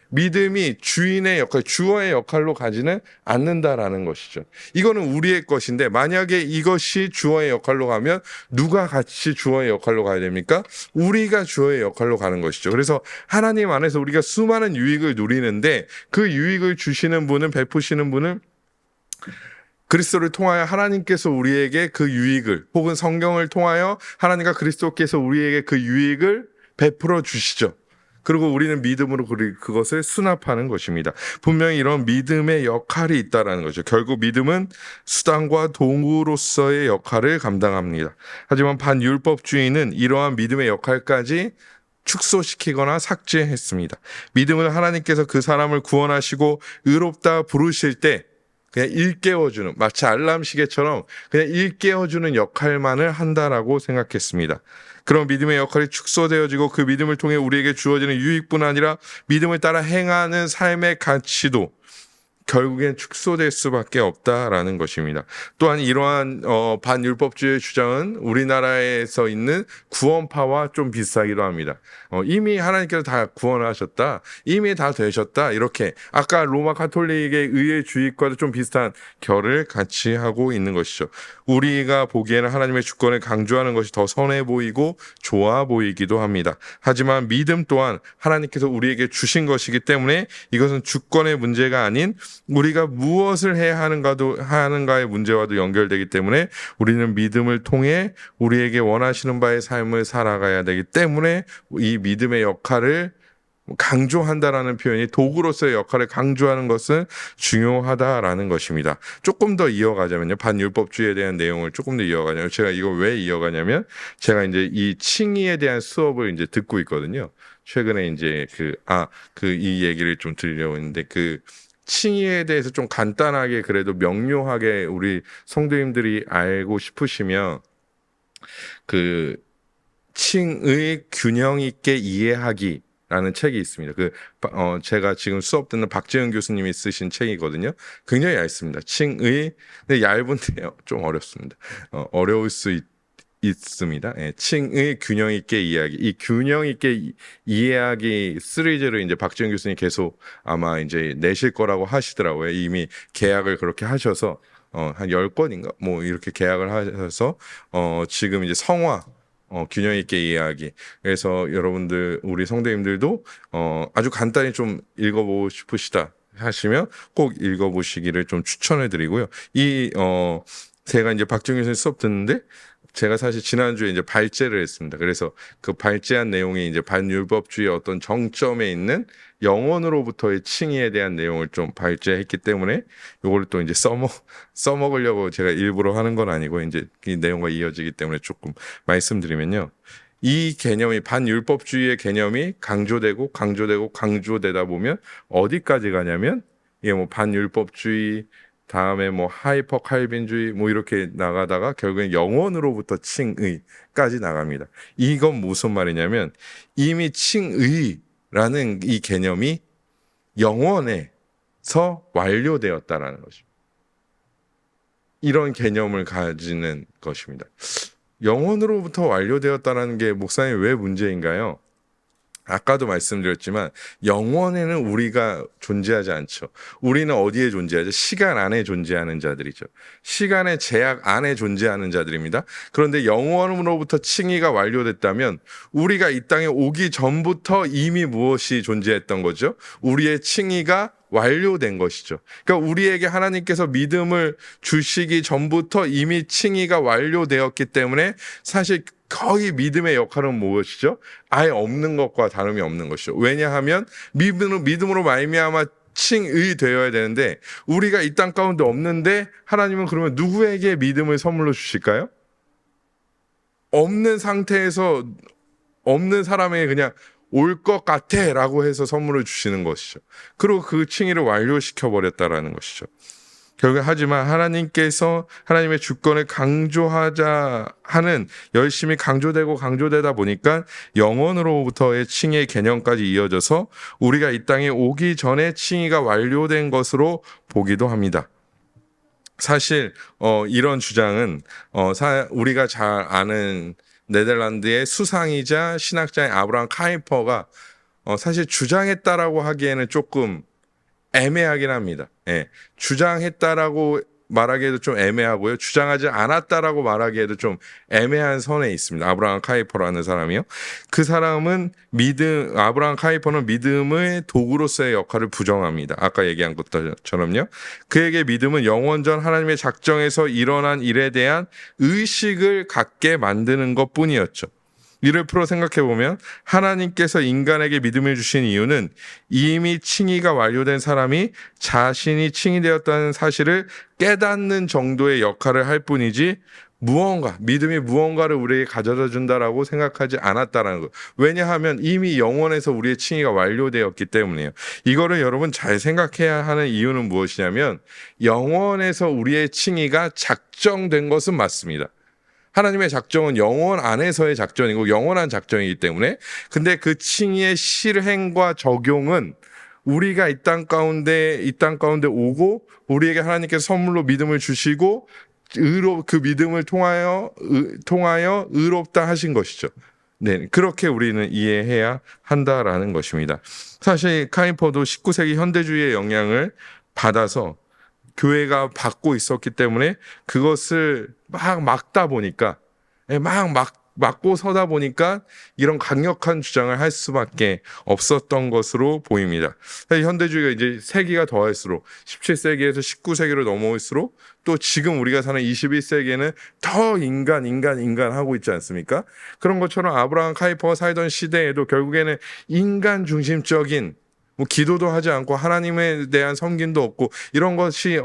믿음이 주인의 역할, 주어의 역할로 가지는 않는다라는 것이죠. 이거는 우리의 것인데, 만약에 이것이 주어의 역할로 가면 누가 같이 주어의 역할로 가야 됩니까? 우리가 주어의 역할로 가는 것이죠. 그래서 하나님 안에서 우리가 수많은 유익을 누리는데, 그 유익을 주시는 분은, 베푸시는 분은 그리스도를 통하여 하나님께서 우리에게 그 유익을, 혹은 성경을 통하여 하나님과 그리스도께서 우리에게 그 유익을 베풀어 주시죠. 그리고 우리는 믿음으로 그것을 수납하는 것입니다. 분명히 이런 믿음의 역할이 있다는 거죠. 결국 믿음은 수단과 도구로서의 역할을 감당합니다. 하지만 반율법주의는 이러한 믿음의 역할까지 축소시키거나 삭제했습니다. 믿음은 하나님께서 그 사람을 구원하시고 의롭다 부르실 때 그냥 일깨워주는, 마치 알람 시계처럼 그냥 일깨워주는 역할만을 한다라고 생각했습니다. 그런 믿음의 역할이 축소되어지고 그 믿음을 통해 우리에게 주어지는 유익뿐 아니라 믿음을 따라 행하는 삶의 가치도 결국엔 축소될 수밖에 없다라는 것입니다. 또한 이러한 반율법주의 주장은 우리나라에서 있는 구원파와 좀 비슷하기도 합니다. 이미 하나님께서 다 구원하셨다, 이미 다 되셨다, 이렇게 아까 로마 가톨릭의 의의 주의과도 좀 비슷한 결을 같이 하고 있는 것이죠. 우리가 보기에는 하나님의 주권을 강조하는 것이 더 선해 보이고 좋아 보이기도 합니다. 하지만 믿음 또한 하나님께서 우리에게 주신 것이기 때문에 이것은 주권의 문제가 아닌 우리가 무엇을 해야 하는가의 문제와도 연결되기 때문에 우리는 믿음을 통해 우리에게 원하시는 바의 삶을 살아가야 되기 때문에 이 믿음의 역할을 강조한다라는 표현이, 도구로서의 역할을 강조하는 것은 중요하다라는 것입니다. 조금 더 이어가자면요, 반율법주의에 대한 내용을 조금 더 이어가냐면, 제가 이거 왜 이어가냐면, 제가 이제 이 칭의에 대한 수업을 이제 듣고 있거든요. 최근에 이제 이 얘기를 좀 들려고 했는데, 칭의에 대해서 좀 간단하게 그래도 명료하게 우리 성도님들이 알고 싶으시면 칭의 균형 있게 이해하기 라는 책이 있습니다. 제가 지금 수업 듣는 박재현 교수님이 쓰신 책이거든요. 굉장히 얇습니다. 칭의, 근데 얇은데요, 좀 어렵습니다. 어려울 수 있습니다. 예, 칭의 균형 있게 이해하기. 이 균형 있게 이해하기 시리즈를 이제 박재현 교수님 계속 아마 이제 내실 거라고 하시더라고요. 이미 계약을 그렇게 하셔서 한 10권인가 뭐 이렇게 계약을 하셔서 지금 이제 성화, 균형 있게 이해하기. 그래서 여러분들, 우리 성도님들도 아주 간단히 좀 읽어보고 싶으시다 하시면 꼭 읽어보시기를 좀 추천을 드리고요. 제가 이제 박정희 선생 수업 듣는데, 제가 사실 지난주에 이제 발제를 했습니다. 그래서 그 발제한 내용이 이제 반율법주의 어떤 정점에 있는 영혼으로부터의 칭의에 대한 내용을 좀 발제했기 때문에 요걸 또 이제 써먹으려고 제가 일부러 하는 건 아니고 이제 이 내용과 이어지기 때문에 조금 말씀드리면요. 이 개념이, 반율법주의의 개념이 강조되다 보면 어디까지 가냐면, 이게 뭐 반율법주의, 다음에 뭐 하이퍼 칼빈주의 뭐 이렇게 나가다가 결국엔 영혼으로부터 칭의까지 나갑니다. 이건 무슨 말이냐면, 이미 칭의라는 이 개념이 영혼에서 완료되었다라는 것입니다. 이런 개념을 가지는 것입니다. 영혼으로부터 완료되었다는 게 목사님 왜 문제인가요? 아까도 말씀드렸지만 영원에는 우리가 존재하지 않죠. 우리는 어디에 존재하죠? 시간 안에 존재하는 자들이죠. 시간의 제약 안에 존재하는 자들입니다. 그런데 영원으로부터 칭의가 완료됐다면 우리가 이 땅에 오기 전부터 이미 무엇이 존재했던 거죠? 우리의 칭의가 완료된 것이죠. 그러니까 우리에게 하나님께서 믿음을 주시기 전부터 이미 칭의가 완료되었기 때문에 사실 거의 믿음의 역할은 무엇이죠? 아예 없는 것과 다름이 없는 것이죠. 왜냐하면 믿음으로 말미암아 칭의 되어야 되는데 우리가 이 땅 가운데 없는데 하나님은 그러면 누구에게 믿음을 선물로 주실까요? 없는 상태에서 없는 사람에게 그냥 올 것 같아 라고 해서 선물을 주시는 것이죠. 그리고 그 칭의를 완료시켜 버렸다라는 것이죠. 결국 하지만 하나님께서 하나님의 주권을 강조하자 하는 열심히 강조되다 보니까 영원으로부터의 칭의의 개념까지 이어져서 우리가 이 땅에 오기 전에 칭의가 완료된 것으로 보기도 합니다. 사실 이런 주장은 우리가 잘 아는 네덜란드의 수상이자 신학자인 아브라함 카이퍼가 사실 주장했다라고 하기에는 조금 애매하긴 합니다. 예. 주장했다라고 말하기에도 좀 애매하고요. 주장하지 않았다라고 말하기에도 좀 애매한 선에 있습니다. 아브라함 카이퍼라는 사람이요. 그 사람은 아브라함 카이퍼는 믿음의 도구로서의 역할을 부정합니다. 아까 얘기한 것처럼요. 그에게 믿음은 영원전 하나님의 작정에서 일어난 일에 대한 의식을 갖게 만드는 것뿐이었죠. 이를 풀어 생각해보면 하나님께서 인간에게 믿음을 주신 이유는 이미 칭의가 완료된 사람이 자신이 칭의되었다는 사실을 깨닫는 정도의 역할을 할 뿐이지 믿음이 무언가를 우리에게 가져다 준다라고 생각하지 않았다라는 것. 왜냐하면 이미 영원에서 우리의 칭의가 완료되었기 때문이에요. 이거를 여러분 잘 생각해야 하는 이유는 무엇이냐면 영원에서 우리의 칭의가 작정된 것은 맞습니다. 하나님의 작정은 영원 안에서의 작전이고 영원한 작정이기 때문에 근데 그 칭의의 실행과 적용은 우리가 이 땅 가운데 오고 우리에게 하나님께서 선물로 믿음을 주시고 그 믿음을 통하여 의롭다 하신 것이죠. 네, 그렇게 우리는 이해해야 한다라는 것입니다. 사실 카이퍼도 19세기 현대주의의 영향을 받아서 교회가 받고 있었기 때문에 그것을 막 막다 보니까 막고 서다 보니까 이런 강력한 주장을 할 수밖에 없었던 것으로 보입니다. 현대주의가 이제 세기가 더할수록 17세기에서 19세기로 넘어올수록 또 지금 우리가 사는 21세기에는 더 인간 하고 있지 않습니까? 그런 것처럼 아브라함 카이퍼가 살던 시대에도 결국에는 인간 중심적인 기도도 하지 않고 하나님에 대한 섬김도 없고 이런 것이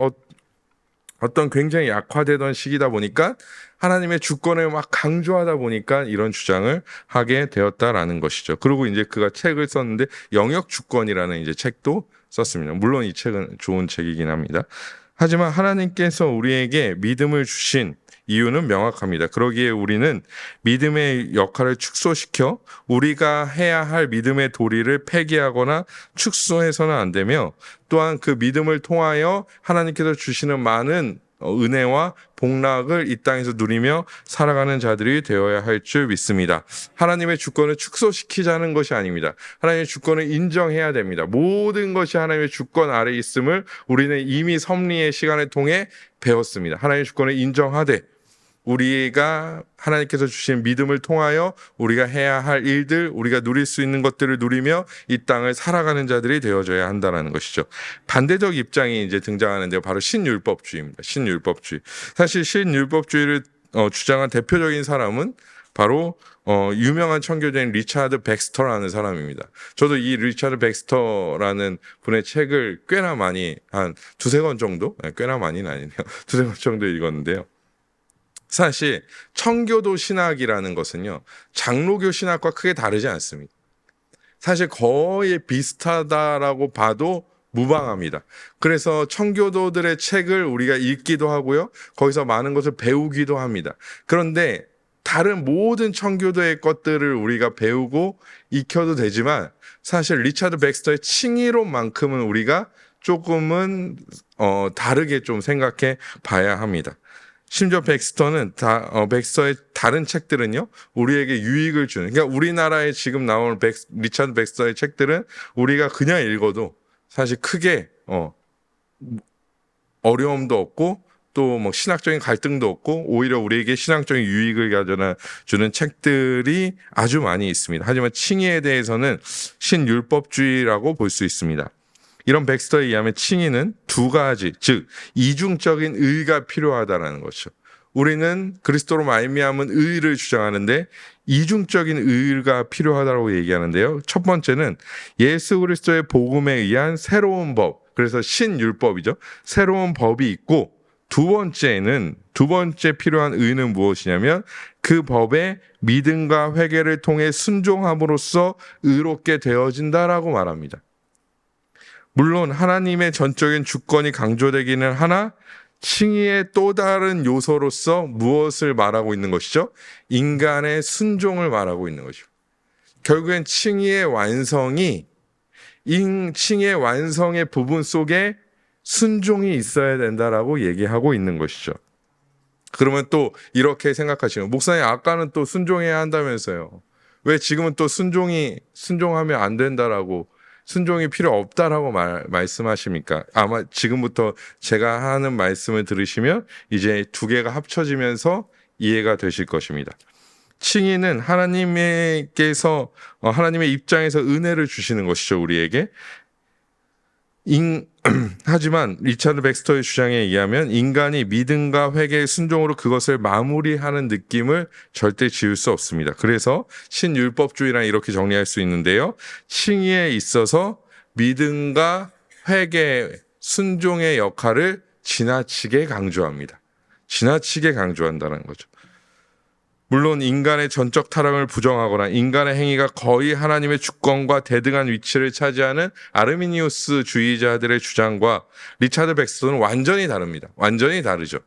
어떤 굉장히 약화되던 시기다 보니까 하나님의 주권을 막 강조하다 보니까 이런 주장을 하게 되었다라는 것이죠. 그리고 이제 그가 책을 썼는데 영역 주권이라는 이제 책도 썼습니다. 물론 이 책은 좋은 책이긴 합니다. 하지만 하나님께서 우리에게 믿음을 주신 이유는 명확합니다. 그러기에 우리는 믿음의 역할을 축소시켜 우리가 해야 할 믿음의 도리를 폐기하거나 축소해서는 안 되며 또한 그 믿음을 통하여 하나님께서 주시는 많은 은혜와 복락을 이 땅에서 누리며 살아가는 자들이 되어야 할 줄 믿습니다. 하나님의 주권을 축소시키자는 것이 아닙니다. 하나님의 주권을 인정해야 됩니다. 모든 것이 하나님의 주권 아래 있음을 우리는 이미 섭리의 시간을 통해 배웠습니다. 하나님의 주권을 인정하되 우리가 하나님께서 주신 믿음을 통하여 우리가 해야 할 일들, 우리가 누릴 수 있는 것들을 누리며 이 땅을 살아가는 자들이 되어져야 한다는 것이죠. 반대적 입장이 이제 등장하는데요. 바로 신율법주의입니다. 신율법주의. 사실 신율법주의를 주장한 대표적인 사람은 바로 유명한 청교도인 리차드 백스터라는 사람입니다. 저도 이 리차드 백스터라는 분의 책을 꽤나 많이 한 두세 권 정도? 꽤나 많이는 아니네요. 두세 권 정도 읽었는데요. 사실 청교도 신학이라는 것은요, 장로교 신학과 크게 다르지 않습니다. 사실 거의 비슷하다라고 봐도 무방합니다. 그래서 청교도들의 책을 우리가 읽기도 하고요, 거기서 많은 것을 배우기도 합니다. 그런데 다른 모든 청교도의 것들을 우리가 배우고 익혀도 되지만 사실 리차드 백스터의 칭의론만큼은 우리가 조금은 다르게 좀 생각해 봐야 합니다. 심지어 백스터의 다른 책들은요, 우리에게 유익을 주는, 그러니까 우리나라에 지금 나오는 리차드 백스터의 책들은 우리가 그냥 읽어도 사실 크게, 어려움도 없고, 또 뭐 신학적인 갈등도 없고, 오히려 우리에게 신학적인 유익을 가져다 주는 책들이 아주 많이 있습니다. 하지만 칭의에 대해서는 신율법주의라고 볼 수 있습니다. 이런 백스터에 의하면 칭의는 두 가지, 즉 이중적인 의가 필요하다는 것이죠. 우리는 그리스도로 말미암은 의를 주장하는데 이중적인 의가 필요하다고 얘기하는데요. 첫 번째는 예수 그리스도의 복음에 의한 새로운 법, 그래서 신율법이죠. 새로운 법이 있고 두 두 번째 필요한 의는 무엇이냐면 그 법의 믿음과 회개를 통해 순종함으로써 의롭게 되어진다라고 말합니다. 물론 하나님의 전적인 주권이 강조되기는 하나 칭의의 또 다른 요소로서 무엇을 말하고 있는 것이죠? 인간의 순종을 말하고 있는 것이죠. 결국엔 칭의의 완성이 칭의의 완성의 부분 속에 순종이 있어야 된다라고 얘기하고 있는 것이죠. 그러면 또 이렇게 생각하시는 목사님 아까는 또 순종해야 한다면서요. 왜 지금은 또 순종하면 안 된다라고 순종이 필요 없다라고 말씀하십니까? 아마 지금부터 제가 하는 말씀을 들으시면 이제 두 개가 합쳐지면서 이해가 되실 것입니다. 칭의는 하나님께서 하나님의 입장에서 은혜를 주시는 것이죠, 우리에게. 하지만 리차드 백스터의 주장에 의하면 인간이 믿음과 회개의 순종으로 그것을 마무리하는 느낌을 절대 지울 수 없습니다. 그래서 신율법주의란 이렇게 정리할 수 있는데요. 칭의에 있어서 믿음과 회개, 순종의 역할을 지나치게 강조합니다. 지나치게 강조한다는 거죠. 물론 인간의 전적 타락을 부정하거나 인간의 행위가 거의 하나님의 주권과 대등한 위치를 차지하는 아르미니우스 주의자들의 주장과 리차드 백스터는 완전히 다릅니다. 완전히 다르죠.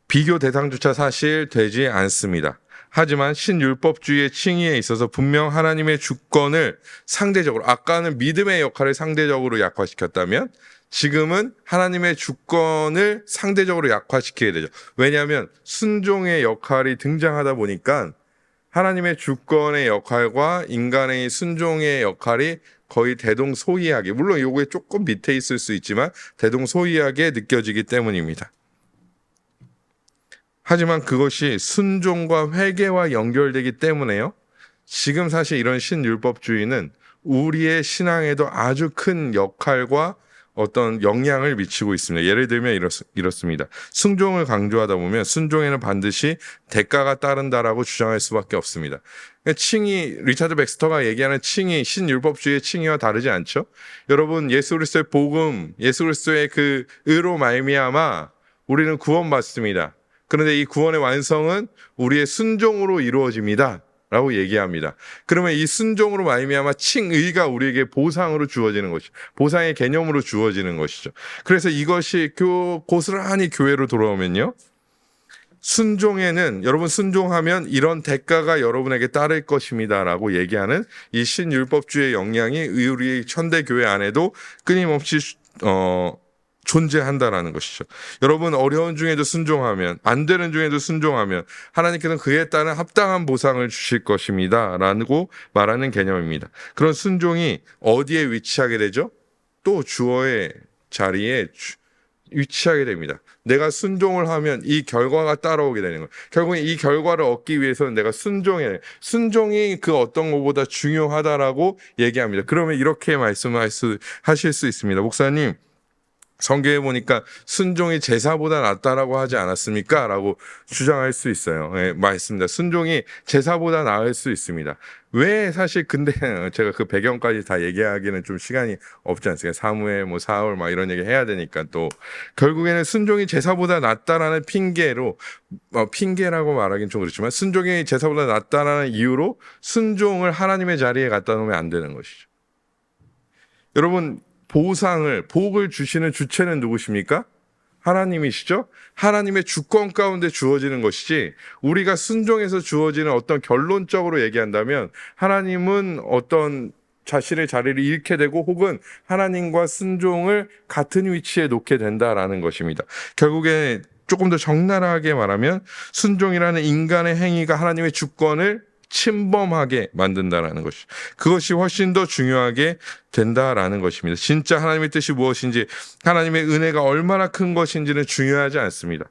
비교 대상조차 사실 되지 않습니다. 하지만 신율법주의의 칭의에 있어서 분명 하나님의 주권을 상대적으로, 아까는 믿음의 역할을 상대적으로 약화시켰다면 지금은 하나님의 주권을 상대적으로 약화시켜야 되죠. 왜냐하면 순종의 역할이 등장하다 보니까 하나님의 주권의 역할과 인간의 순종의 역할이 거의 대동소이하게, 물론 요게 조금 밑에 있을 수 있지만 대동소이하게 느껴지기 때문입니다. 하지만 그것이 순종과 회개와 연결되기 때문에요. 지금 사실 이런 신율법주의는 우리의 신앙에도 아주 큰 역할과 어떤 영향을 미치고 있습니다. 예를 들면 이렇습니다. 순종을 강조하다 보면 순종에는 반드시 대가가 따른다라고 주장할 수밖에 없습니다. 칭의, 리차드 백스터가 얘기하는 칭의, 신율법주의의 칭의와 다르지 않죠? 여러분, 예수 그리스도의 복음, 예수 그리스도의 그 의로 말미암아 우리는 구원받습니다. 그런데 이 구원의 완성은 우리의 순종으로 이루어집니다. 라고 얘기합니다. 그러면 이 순종으로 말미암아 칭의가 우리에게 보상으로 주어지는 것이죠. 보상의 개념으로 주어지는 것이죠. 그래서 이것이 고스란히 교회로 돌아오면요. 순종에는 여러분 순종하면 이런 대가가 여러분에게 따를 것입니다라고 얘기하는 이 신율법주의 영향이 우리 현대교회 안에도 끊임없이 존재한다라는 것이죠. 여러분 어려운 중에도 순종하면, 안 되는 중에도 순종하면 하나님께서는 그에 따른 합당한 보상을 주실 것입니다 라고 말하는 개념입니다. 그런 순종이 어디에 위치하게 되죠? 또 주어의 자리에 위치하게 됩니다. 내가 순종을 하면 이 결과가 따라오게 되는 거예요. 결국엔 이 결과를 얻기 위해서는 내가 순종이 그 어떤 것보다 중요하다라고 얘기합니다. 그러면 이렇게 하실 수 있습니다. 목사님, 성경에 보니까 순종이 제사보다 낫다라고 하지 않았습니까? 라고 주장할 수 있어요. 예, 맞습니다. 순종이 제사보다 나을 수 있습니다. 왜 사실 근데 제가 그 배경까지 다 얘기하기는 좀 시간이 없지 않습니까? 사무엘, 사울 이런 얘기 해야 되니까 또 결국에는 순종이 제사보다 낫다라는 핑계라고 말하긴 좀 그렇지만 순종이 제사보다 낫다라는 이유로 순종을 하나님의 자리에 갖다 놓으면 안 되는 것이죠. 여러분, 복을 주시는 주체는 누구십니까? 하나님이시죠? 하나님의 주권 가운데 주어지는 것이지 우리가 순종해서 주어지는 어떤 결론적으로 얘기한다면 하나님은 어떤 자신의 자리를 잃게 되고 혹은 하나님과 순종을 같은 위치에 놓게 된다라는 것입니다. 결국에 조금 더 적나라하게 말하면 순종이라는 인간의 행위가 하나님의 주권을 침범하게 만든다라는 것이, 그것이 훨씬 더 중요하게 된다라는 것입니다. 진짜 하나님의 뜻이 무엇인지, 하나님의 은혜가 얼마나 큰 것인지는 중요하지 않습니다.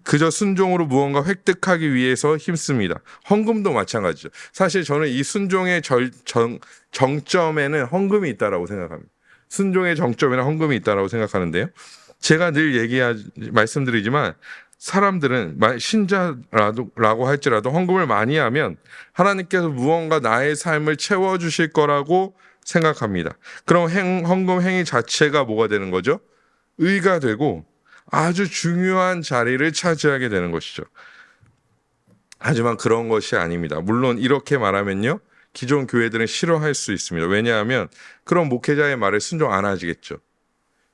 그저 순종으로 무언가 획득하기 위해서 힘씁니다. 헌금도 마찬가지죠. 사실 저는 이 순종의 정점에는 헌금이 있다라고 생각합니다. 순종의 정점에는 헌금이 있다라고 생각하는데요. 제가 늘 말씀드리지만 사람들은 신자라고 할지라도 헌금을 많이 하면 하나님께서 무언가 나의 삶을 채워주실 거라고 생각합니다. 그럼 헌금 행위 자체가 뭐가 되는 거죠? 의가 되고 아주 중요한 자리를 차지하게 되는 것이죠. 하지만 그런 것이 아닙니다. 물론 이렇게 말하면요, 기존 교회들은 싫어할 수 있습니다. 왜냐하면 그런 목회자의 말에 순종 안 하시겠죠.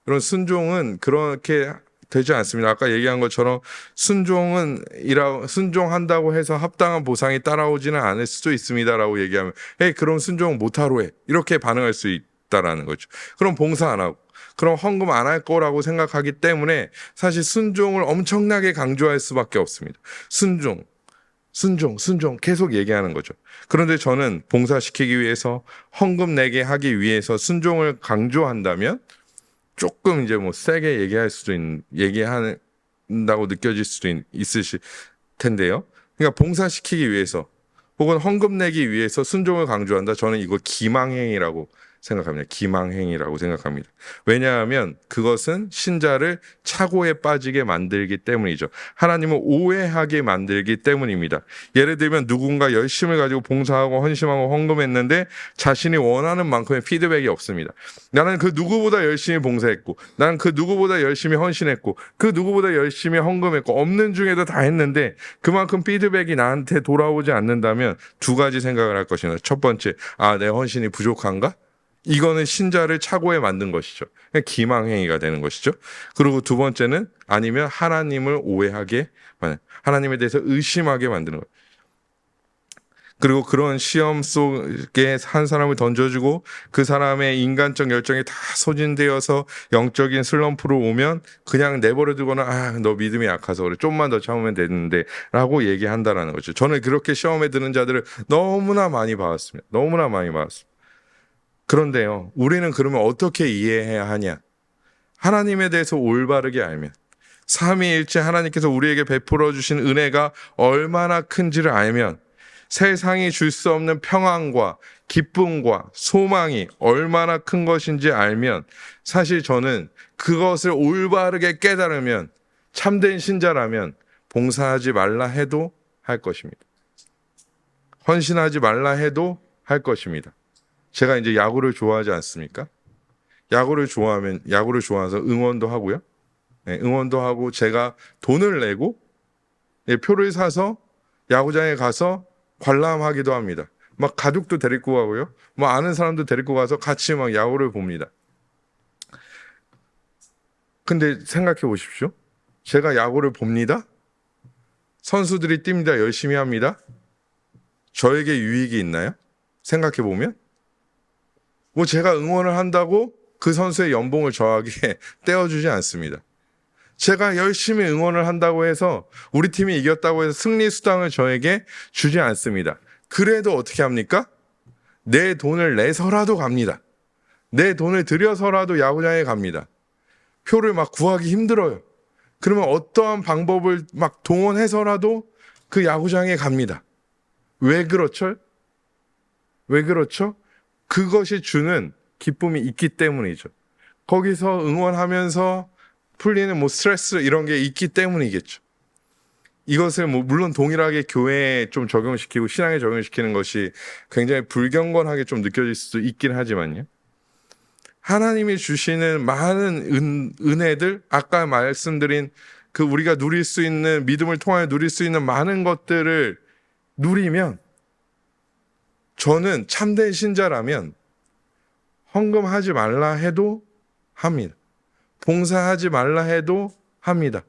그런 순종은 그렇게 되지 않습니다. 아까 얘기한 것처럼 순종한다고 해서 합당한 보상이 따라오지는 않을 수도 있습니다라고 얘기하면, 에이, 그럼 순종 못하러 해, 이렇게 반응할 수 있다라는 거죠. 그럼 봉사 안 하고, 그럼 헌금 안 할 거라고 생각하기 때문에 사실 순종을 엄청나게 강조할 수밖에 없습니다. 순종 계속 얘기하는 거죠. 그런데 저는 봉사시키기 위해서, 헌금 내게 하기 위해서 순종을 강조한다면 조금 이제 뭐 세게 얘기한다고 느껴질 수도 있으실 텐데요. 그러니까 봉사시키기 위해서 혹은 헌금 내기 위해서 순종을 강조한다. 저는 이거 기망행위라고 생각합니다. 기망행위라고 생각합니다. 왜냐하면 그것은 신자를 착오에 빠지게 만들기 때문이죠. 하나님을 오해하게 만들기 때문입니다. 예를 들면 누군가 열심을 가지고 봉사하고 헌신하고 헌금했는데 자신이 원하는 만큼의 피드백이 없습니다. 나는 그 누구보다 열심히 봉사했고, 나는 그 누구보다 열심히 헌신했고, 그 누구보다 열심히 헌금했고, 없는 중에도 다 했는데 그만큼 피드백이 나한테 돌아오지 않는다면 두 가지 생각을 할 것입니다. 첫 번째, 내 헌신이 부족한가? 이거는 신자를 착오에 만든 것이죠. 기망행위가 되는 것이죠. 그리고 두 번째는, 아니면 하나님을 오해하게, 하나님에 대해서 의심하게 만드는 거예요. 그리고 그런 시험 속에 한 사람을 던져주고 그 사람의 인간적 열정이 다 소진되어서 영적인 슬럼프로 오면 그냥 내버려 두거나, 너 믿음이 약해서 그래, 좀만 더 참으면 되는데 라고 얘기한다라는 거죠. 저는 그렇게 시험에 드는 자들을 너무나 많이 봤습니다. 너무나 많이 봤습니다. 그런데요, 우리는 그러면 어떻게 이해해야 하냐? 하나님에 대해서 올바르게 알면, 삼위일체 하나님께서 우리에게 베풀어 주신 은혜가 얼마나 큰지를 알면, 세상이 줄 수 없는 평안과 기쁨과 소망이 얼마나 큰 것인지 알면, 사실 저는 그것을 올바르게 깨달으면, 참된 신자라면 봉사하지 말라 해도 할 것입니다. 헌신하지 말라 해도 할 것입니다. 제가 이제 야구를 좋아하지 않습니까? 야구를 좋아해서 응원도 하고요. 응원도 하고, 제가 돈을 내고 표를 사서 야구장에 가서 관람하기도 합니다. 막 가족도 데리고 가고요. 뭐 아는 사람도 데리고 가서 같이 막 야구를 봅니다. 근데 생각해 보십시오. 제가 야구를 봅니다. 선수들이 뜁니다. 열심히 합니다. 저에게 유익이 있나요? 생각해 보면. 뭐 제가 응원을 한다고 그 선수의 연봉을 저에게 떼어주지 않습니다. 제가 열심히 응원을 한다고 해서 우리 팀이 이겼다고 해서 승리 수당을 저에게 주지 않습니다. 그래도 어떻게 합니까? 내 돈을 내서라도 갑니다. 내 돈을 들여서라도 야구장에 갑니다. 표를 막 구하기 힘들어요. 그러면 어떠한 방법을 막 동원해서라도 그 야구장에 갑니다. 왜 그렇죠? 왜 그렇죠? 그것이 주는 기쁨이 있기 때문이죠. 거기서 응원하면서 풀리는 뭐 스트레스 이런 게 있기 때문이겠죠. 이것을 뭐 물론 동일하게 교회에 좀 적용시키고 신앙에 적용시키는 것이 굉장히 불경건하게 좀 느껴질 수도 있긴 하지만요. 하나님이 주시는 많은 은혜들, 아까 말씀드린 그 우리가 누릴 수 있는, 믿음을 통하여 누릴 수 있는 많은 것들을 누리면, 저는 참된 신자라면 헌금하지 말라 해도 합니다. 봉사하지 말라 해도 합니다.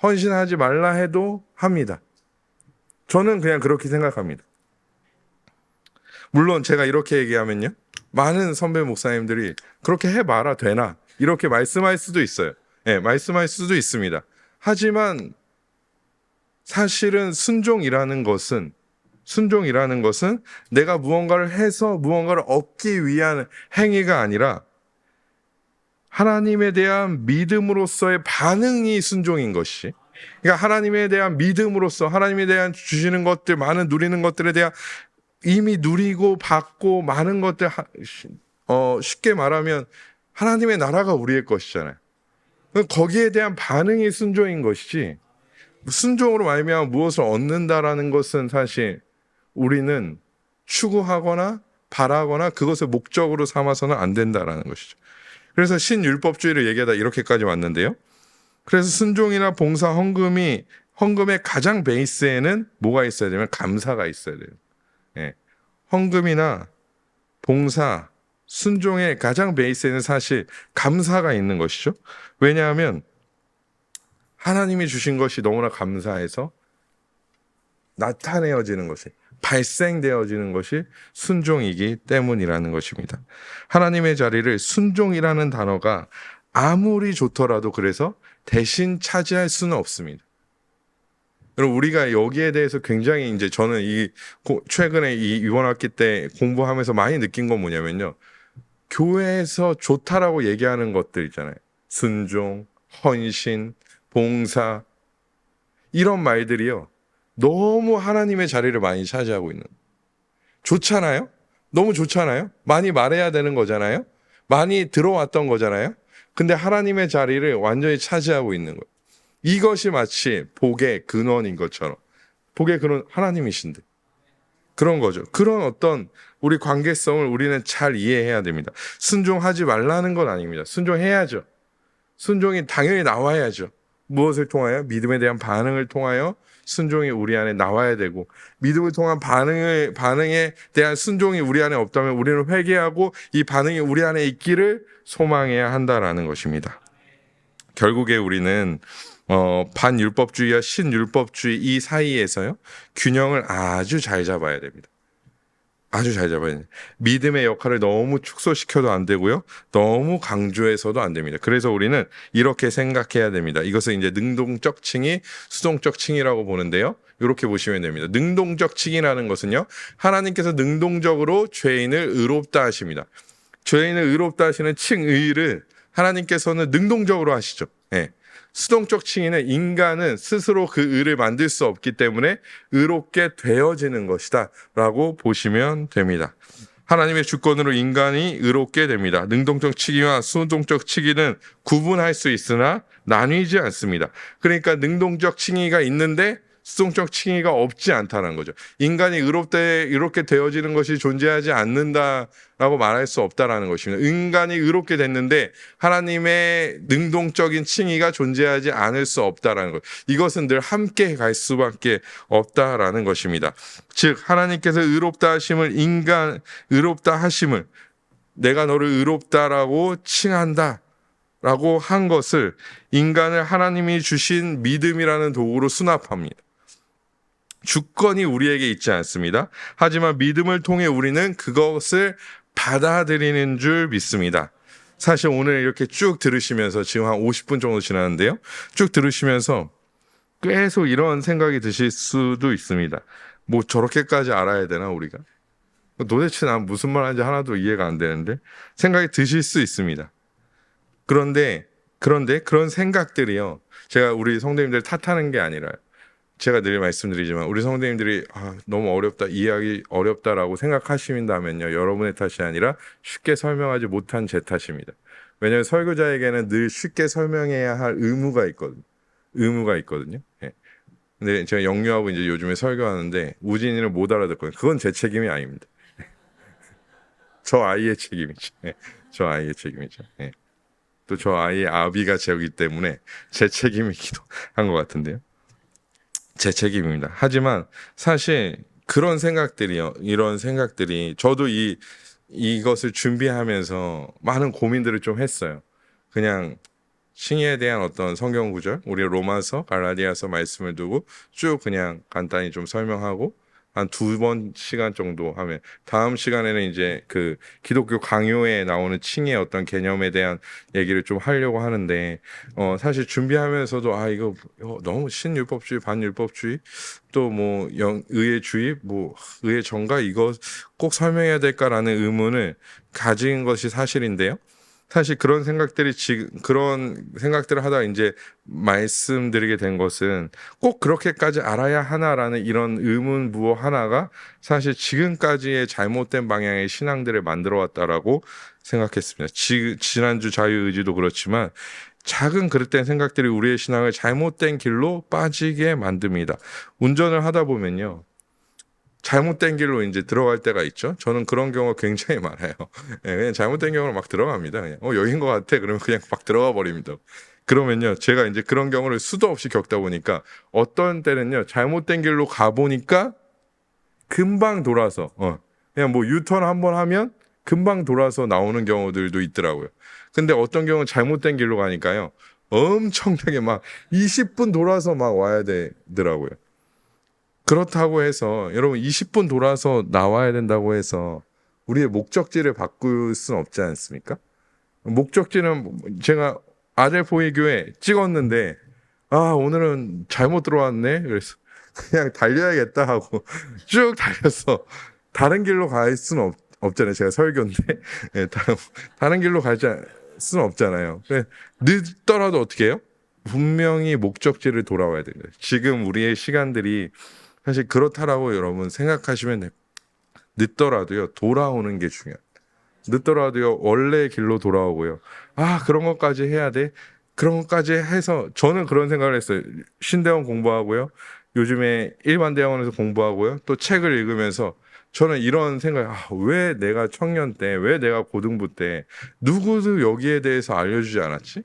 헌신하지 말라 해도 합니다. 저는 그냥 그렇게 생각합니다. 물론 제가 이렇게 얘기하면요, 많은 선배 목사님들이 그렇게 해봐라 되나 이렇게 말씀할 수도 있어요. 말씀할 수도 있습니다. 하지만 사실은 순종이라는 것은 내가 무언가를 해서 무언가를 얻기 위한 행위가 아니라 하나님에 대한 믿음으로서의 반응이 순종인 것이, 그러니까 하나님에 대한 믿음으로서 하나님에 대한 주시는 것들, 많은 누리는 것들에 대한 이미 누리고 받고 많은 것들, 쉽게 말하면 하나님의 나라가 우리의 것이잖아요. 거기에 대한 반응이 순종인 것이지, 순종으로 말미암아 무엇을 얻는다라는 것은 사실 우리는 추구하거나 바라거나 그것을 목적으로 삼아서는 안 된다라는 것이죠. 그래서 신율법주의를 얘기하다 이렇게까지 왔는데요. 그래서 순종이나 봉사, 헌금의 가장 베이스에는 뭐가 있어야 되면 감사가 있어야 돼요. 예. 헌금이나 봉사, 순종의 가장 베이스에는 사실 감사가 있는 것이죠. 왜냐하면 하나님이 주신 것이 너무나 감사해서 나타내어지는 것이, 발생되어지는 것이 순종이기 때문이라는 것입니다. 하나님의 자리를 순종이라는 단어가 아무리 좋더라도 그래서 대신 차지할 수는 없습니다. 여러분, 우리가 여기에 대해서 굉장히 이제 저는 최근에 이번 학기 때 공부하면서 많이 느낀 건 뭐냐면요. 교회에서 좋다라고 얘기하는 것들 있잖아요. 순종, 헌신, 봉사, 이런 말들이요. 너무 하나님의 자리를 많이 차지하고 있는. 좋잖아요? 너무 좋잖아요? 많이 말해야 되는 거잖아요? 많이 들어왔던 거잖아요? 근데 하나님의 자리를 완전히 차지하고 있는 거예요. 이것이 마치 복의 근원인 것처럼. 복의 근원 하나님이신데. 그런 거죠. 그런 어떤 우리 관계성을 우리는 잘 이해해야 됩니다. 순종하지 말라는 건 아닙니다. 순종해야죠. 순종이 당연히 나와야죠. 무엇을 통하여? 믿음에 대한 반응을 통하여 순종이 우리 안에 나와야 되고, 믿음을 통한 반응에 대한 순종이 우리 안에 없다면 우리는 회개하고 이 반응이 우리 안에 있기를 소망해야 한다라는 것입니다. 결국에 우리는 반율법주의와 신율법주의 이 사이에서요, 균형을 아주 잘 잡아야 됩니다. 아주 잘 잡아야 됩니다. 믿음의 역할을 너무 축소시켜도 안 되고요, 너무 강조해서도 안 됩니다. 그래서 우리는 이렇게 생각해야 됩니다. 이것을 이제 능동적 칭의, 수동적 칭의라고 보는데요. 이렇게 보시면 됩니다. 능동적 칭의라는 것은요, 하나님께서 능동적으로 죄인을 의롭다 하십니다. 죄인을 의롭다 하시는 칭의를 하나님께서는 능동적으로 하시죠. 예. 수동적 칭의는 인간은 스스로 그 의를 만들 수 없기 때문에 의롭게 되어지는 것이다 라고 보시면 됩니다. 하나님의 주권으로 인간이 의롭게 됩니다. 능동적 칭의와 수동적 칭의는 구분할 수 있으나 나뉘지 않습니다. 그러니까 능동적 칭의가 있는데 수동적 칭의가 없지 않다는 거죠. 인간이 의롭게 되어지는 것이 존재하지 않는다라고 말할 수 없다라는 것입니다. 인간이 의롭게 됐는데 하나님의 능동적인 칭의가 존재하지 않을 수 없다라는 것. 이것은 늘 함께 갈 수밖에 없다라는 것입니다. 즉 하나님께서 의롭다 하심을 내가 너를 의롭다라고 칭한다 라고 한 것을 인간을 하나님이 주신 믿음이라는 도구로 수납합니다. 주권이 우리에게 있지 않습니다. 하지만 믿음을 통해 우리는 그것을 받아들이는 줄 믿습니다. 사실 오늘 이렇게 쭉 들으시면서 지금 한 50분 정도 지났는데요. 쭉 들으시면서 계속 이런 생각이 드실 수도 있습니다. 뭐 저렇게까지 알아야 되나 우리가? 도대체 난 무슨 말 하는지 하나도 이해가 안 되는데 생각이 드실 수 있습니다. 그런데 그런 생각들이요. 제가 우리 성도님들 탓하는 게 아니라요. 제가 늘 말씀드리지만 우리 성도님들이 너무 어렵다, 이해하기 어렵다라고 생각하신다면요, 여러분의 탓이 아니라 쉽게 설명하지 못한 제 탓입니다. 왜냐하면 설교자에게는 늘 쉽게 설명해야 할 의무가 있거든요. 예. 근데 제가 영유하고 이제 요즘에 설교하는데 우진이는 못 알아듣거든요. 그건 제 책임이 아닙니다. 저 아이의 책임이죠. 예. 저 아이의 책임이죠. 예. 또 저 아이의 아비가 제기 때문에 제 책임이기도 한 것 같은데요. 제 책임입니다. 하지만 사실 이런 생각들이 저도 이것을 준비하면서 많은 고민들을 좀 했어요. 그냥 칭의에 대한 어떤 성경 구절, 우리 로마서, 갈라디아서 말씀을 두고 쭉 그냥 간단히 좀 설명하고 한 2번 시간 정도 하면 다음 시간에는 이제 그 기독교 강요에 나오는 칭의 어떤 개념에 대한 얘기를 좀 하려고 하는데 사실 준비하면서도 이거 너무 신율법주의, 반율법주의, 또 뭐 의회주의, 뭐 의회 정가 이거 꼭 설명해야 될까라는 의문을 가진 것이 사실인데요. 사실 그런 생각들을 하다가 이제 말씀드리게 된 것은 꼭 그렇게까지 알아야 하나라는 이런 의문 부호 하나가 사실 지금까지의 잘못된 방향의 신앙들을 만들어 왔다라고 생각했습니다. 지난주 자유의지도 그렇지만 작은 그릇된 생각들이 우리의 신앙을 잘못된 길로 빠지게 만듭니다. 운전을 하다 보면요, 잘못된 길로 이제 들어갈 때가 있죠. 저는 그런 경우가 굉장히 많아요. 네, 그냥 잘못된 경우로 막 들어갑니다. 그냥 여긴 것 같아. 그러면 그냥 막 들어가 버립니다. 그러면요, 제가 이제 그런 경우를 수도 없이 겪다 보니까 어떤 때는요, 잘못된 길로 가보니까 금방 돌아서, 그냥 뭐 유턴 한번 하면 금방 돌아서 나오는 경우들도 있더라고요. 근데 어떤 경우는 잘못된 길로 가니까요, 엄청나게 막 20분 돌아서 막 와야 되더라고요. 그렇다고 해서, 여러분 20분 돌아서 나와야 된다고 해서 우리의 목적지를 바꿀 수는 없지 않습니까? 목적지는 제가 아델포이 교회 찍었는데, 오늘은 잘못 들어왔네. 그래서 그냥 달려야겠다 하고 쭉 달려서 다른 길로 갈 수는 없잖아요. 제가 설교인데. 네, 다른 길로 갈 수는 없잖아요. 늦더라도 어떻게 해요? 분명히 목적지를 돌아와야 돼요. 지금 우리의 시간들이 사실 그렇다라고 여러분 생각하시면 돼요. 늦더라도요, 돌아오는 게 중요해요. 늦더라도요, 원래 길로 돌아오고요. 그런 것까지 해야 돼? 그런 것까지 해서 저는 그런 생각을 했어요. 신대원 공부하고요. 요즘에 일반 대학원에서 공부하고요. 또 책을 읽으면서 저는 이런 생각, 왜 내가 청년 때, 왜 내가 고등부 때 누구도 여기에 대해서 알려주지 않았지?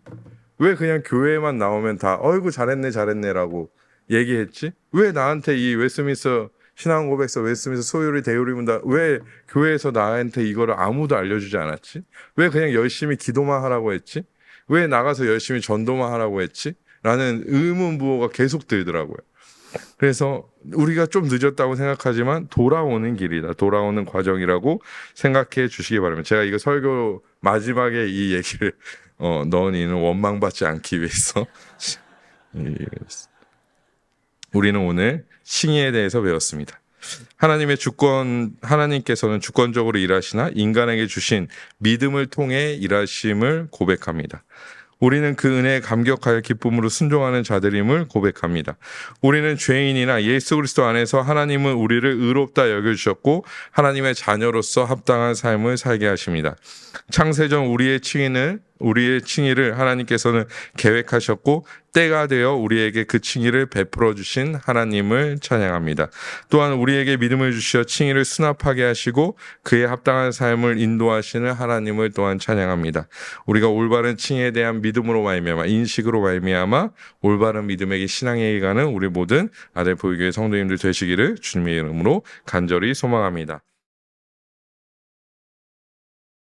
왜 그냥 교회만 나오면 다 어이구 잘했네라고 얘기했지? 왜 나한테 이 웨스트민스터 신앙 고백서, 웨스트민스터 소요리 대요리 문답 왜 교회에서 나한테 이거를 아무도 알려주지 않았지? 왜 그냥 열심히 기도만 하라고 했지? 왜 나가서 열심히 전도만 하라고 했지? 라는 의문부호가 계속 들더라고요. 그래서 우리가 좀 늦었다고 생각하지만 돌아오는 길이다. 돌아오는 과정이라고 생각해 주시기 바랍니다. 제가 이거 설교 마지막에 이 얘기를 넣은 이는 원망받지 않기 위해서 우리는 오늘 칭의에 대해서 배웠습니다. 하나님께서는 주권적으로 일하시나 인간에게 주신 믿음을 통해 일하심을 고백합니다. 우리는 그 은혜에 감격하여 기쁨으로 순종하는 자들임을 고백합니다. 우리는 죄인이나 예수 그리스도 안에서 하나님은 우리를 의롭다 여겨주셨고 하나님의 자녀로서 합당한 삶을 살게 하십니다. 창세전 우리의 칭의를 하나님께서는 계획하셨고 때가 되어 우리에게 그 칭의를 베풀어 주신 하나님을 찬양합니다. 또한 우리에게 믿음을 주시어 칭의를 수납하게 하시고 그에 합당한 삶을 인도하시는 하나님을 또한 찬양합니다. 우리가 올바른 칭의에 대한 믿음으로 말미암아 인식으로 말미암아 올바른 믿음에게 신앙에 가는 우리 모든 아델포이 교회 성도님들 되시기를 주님의 이름으로 간절히 소망합니다.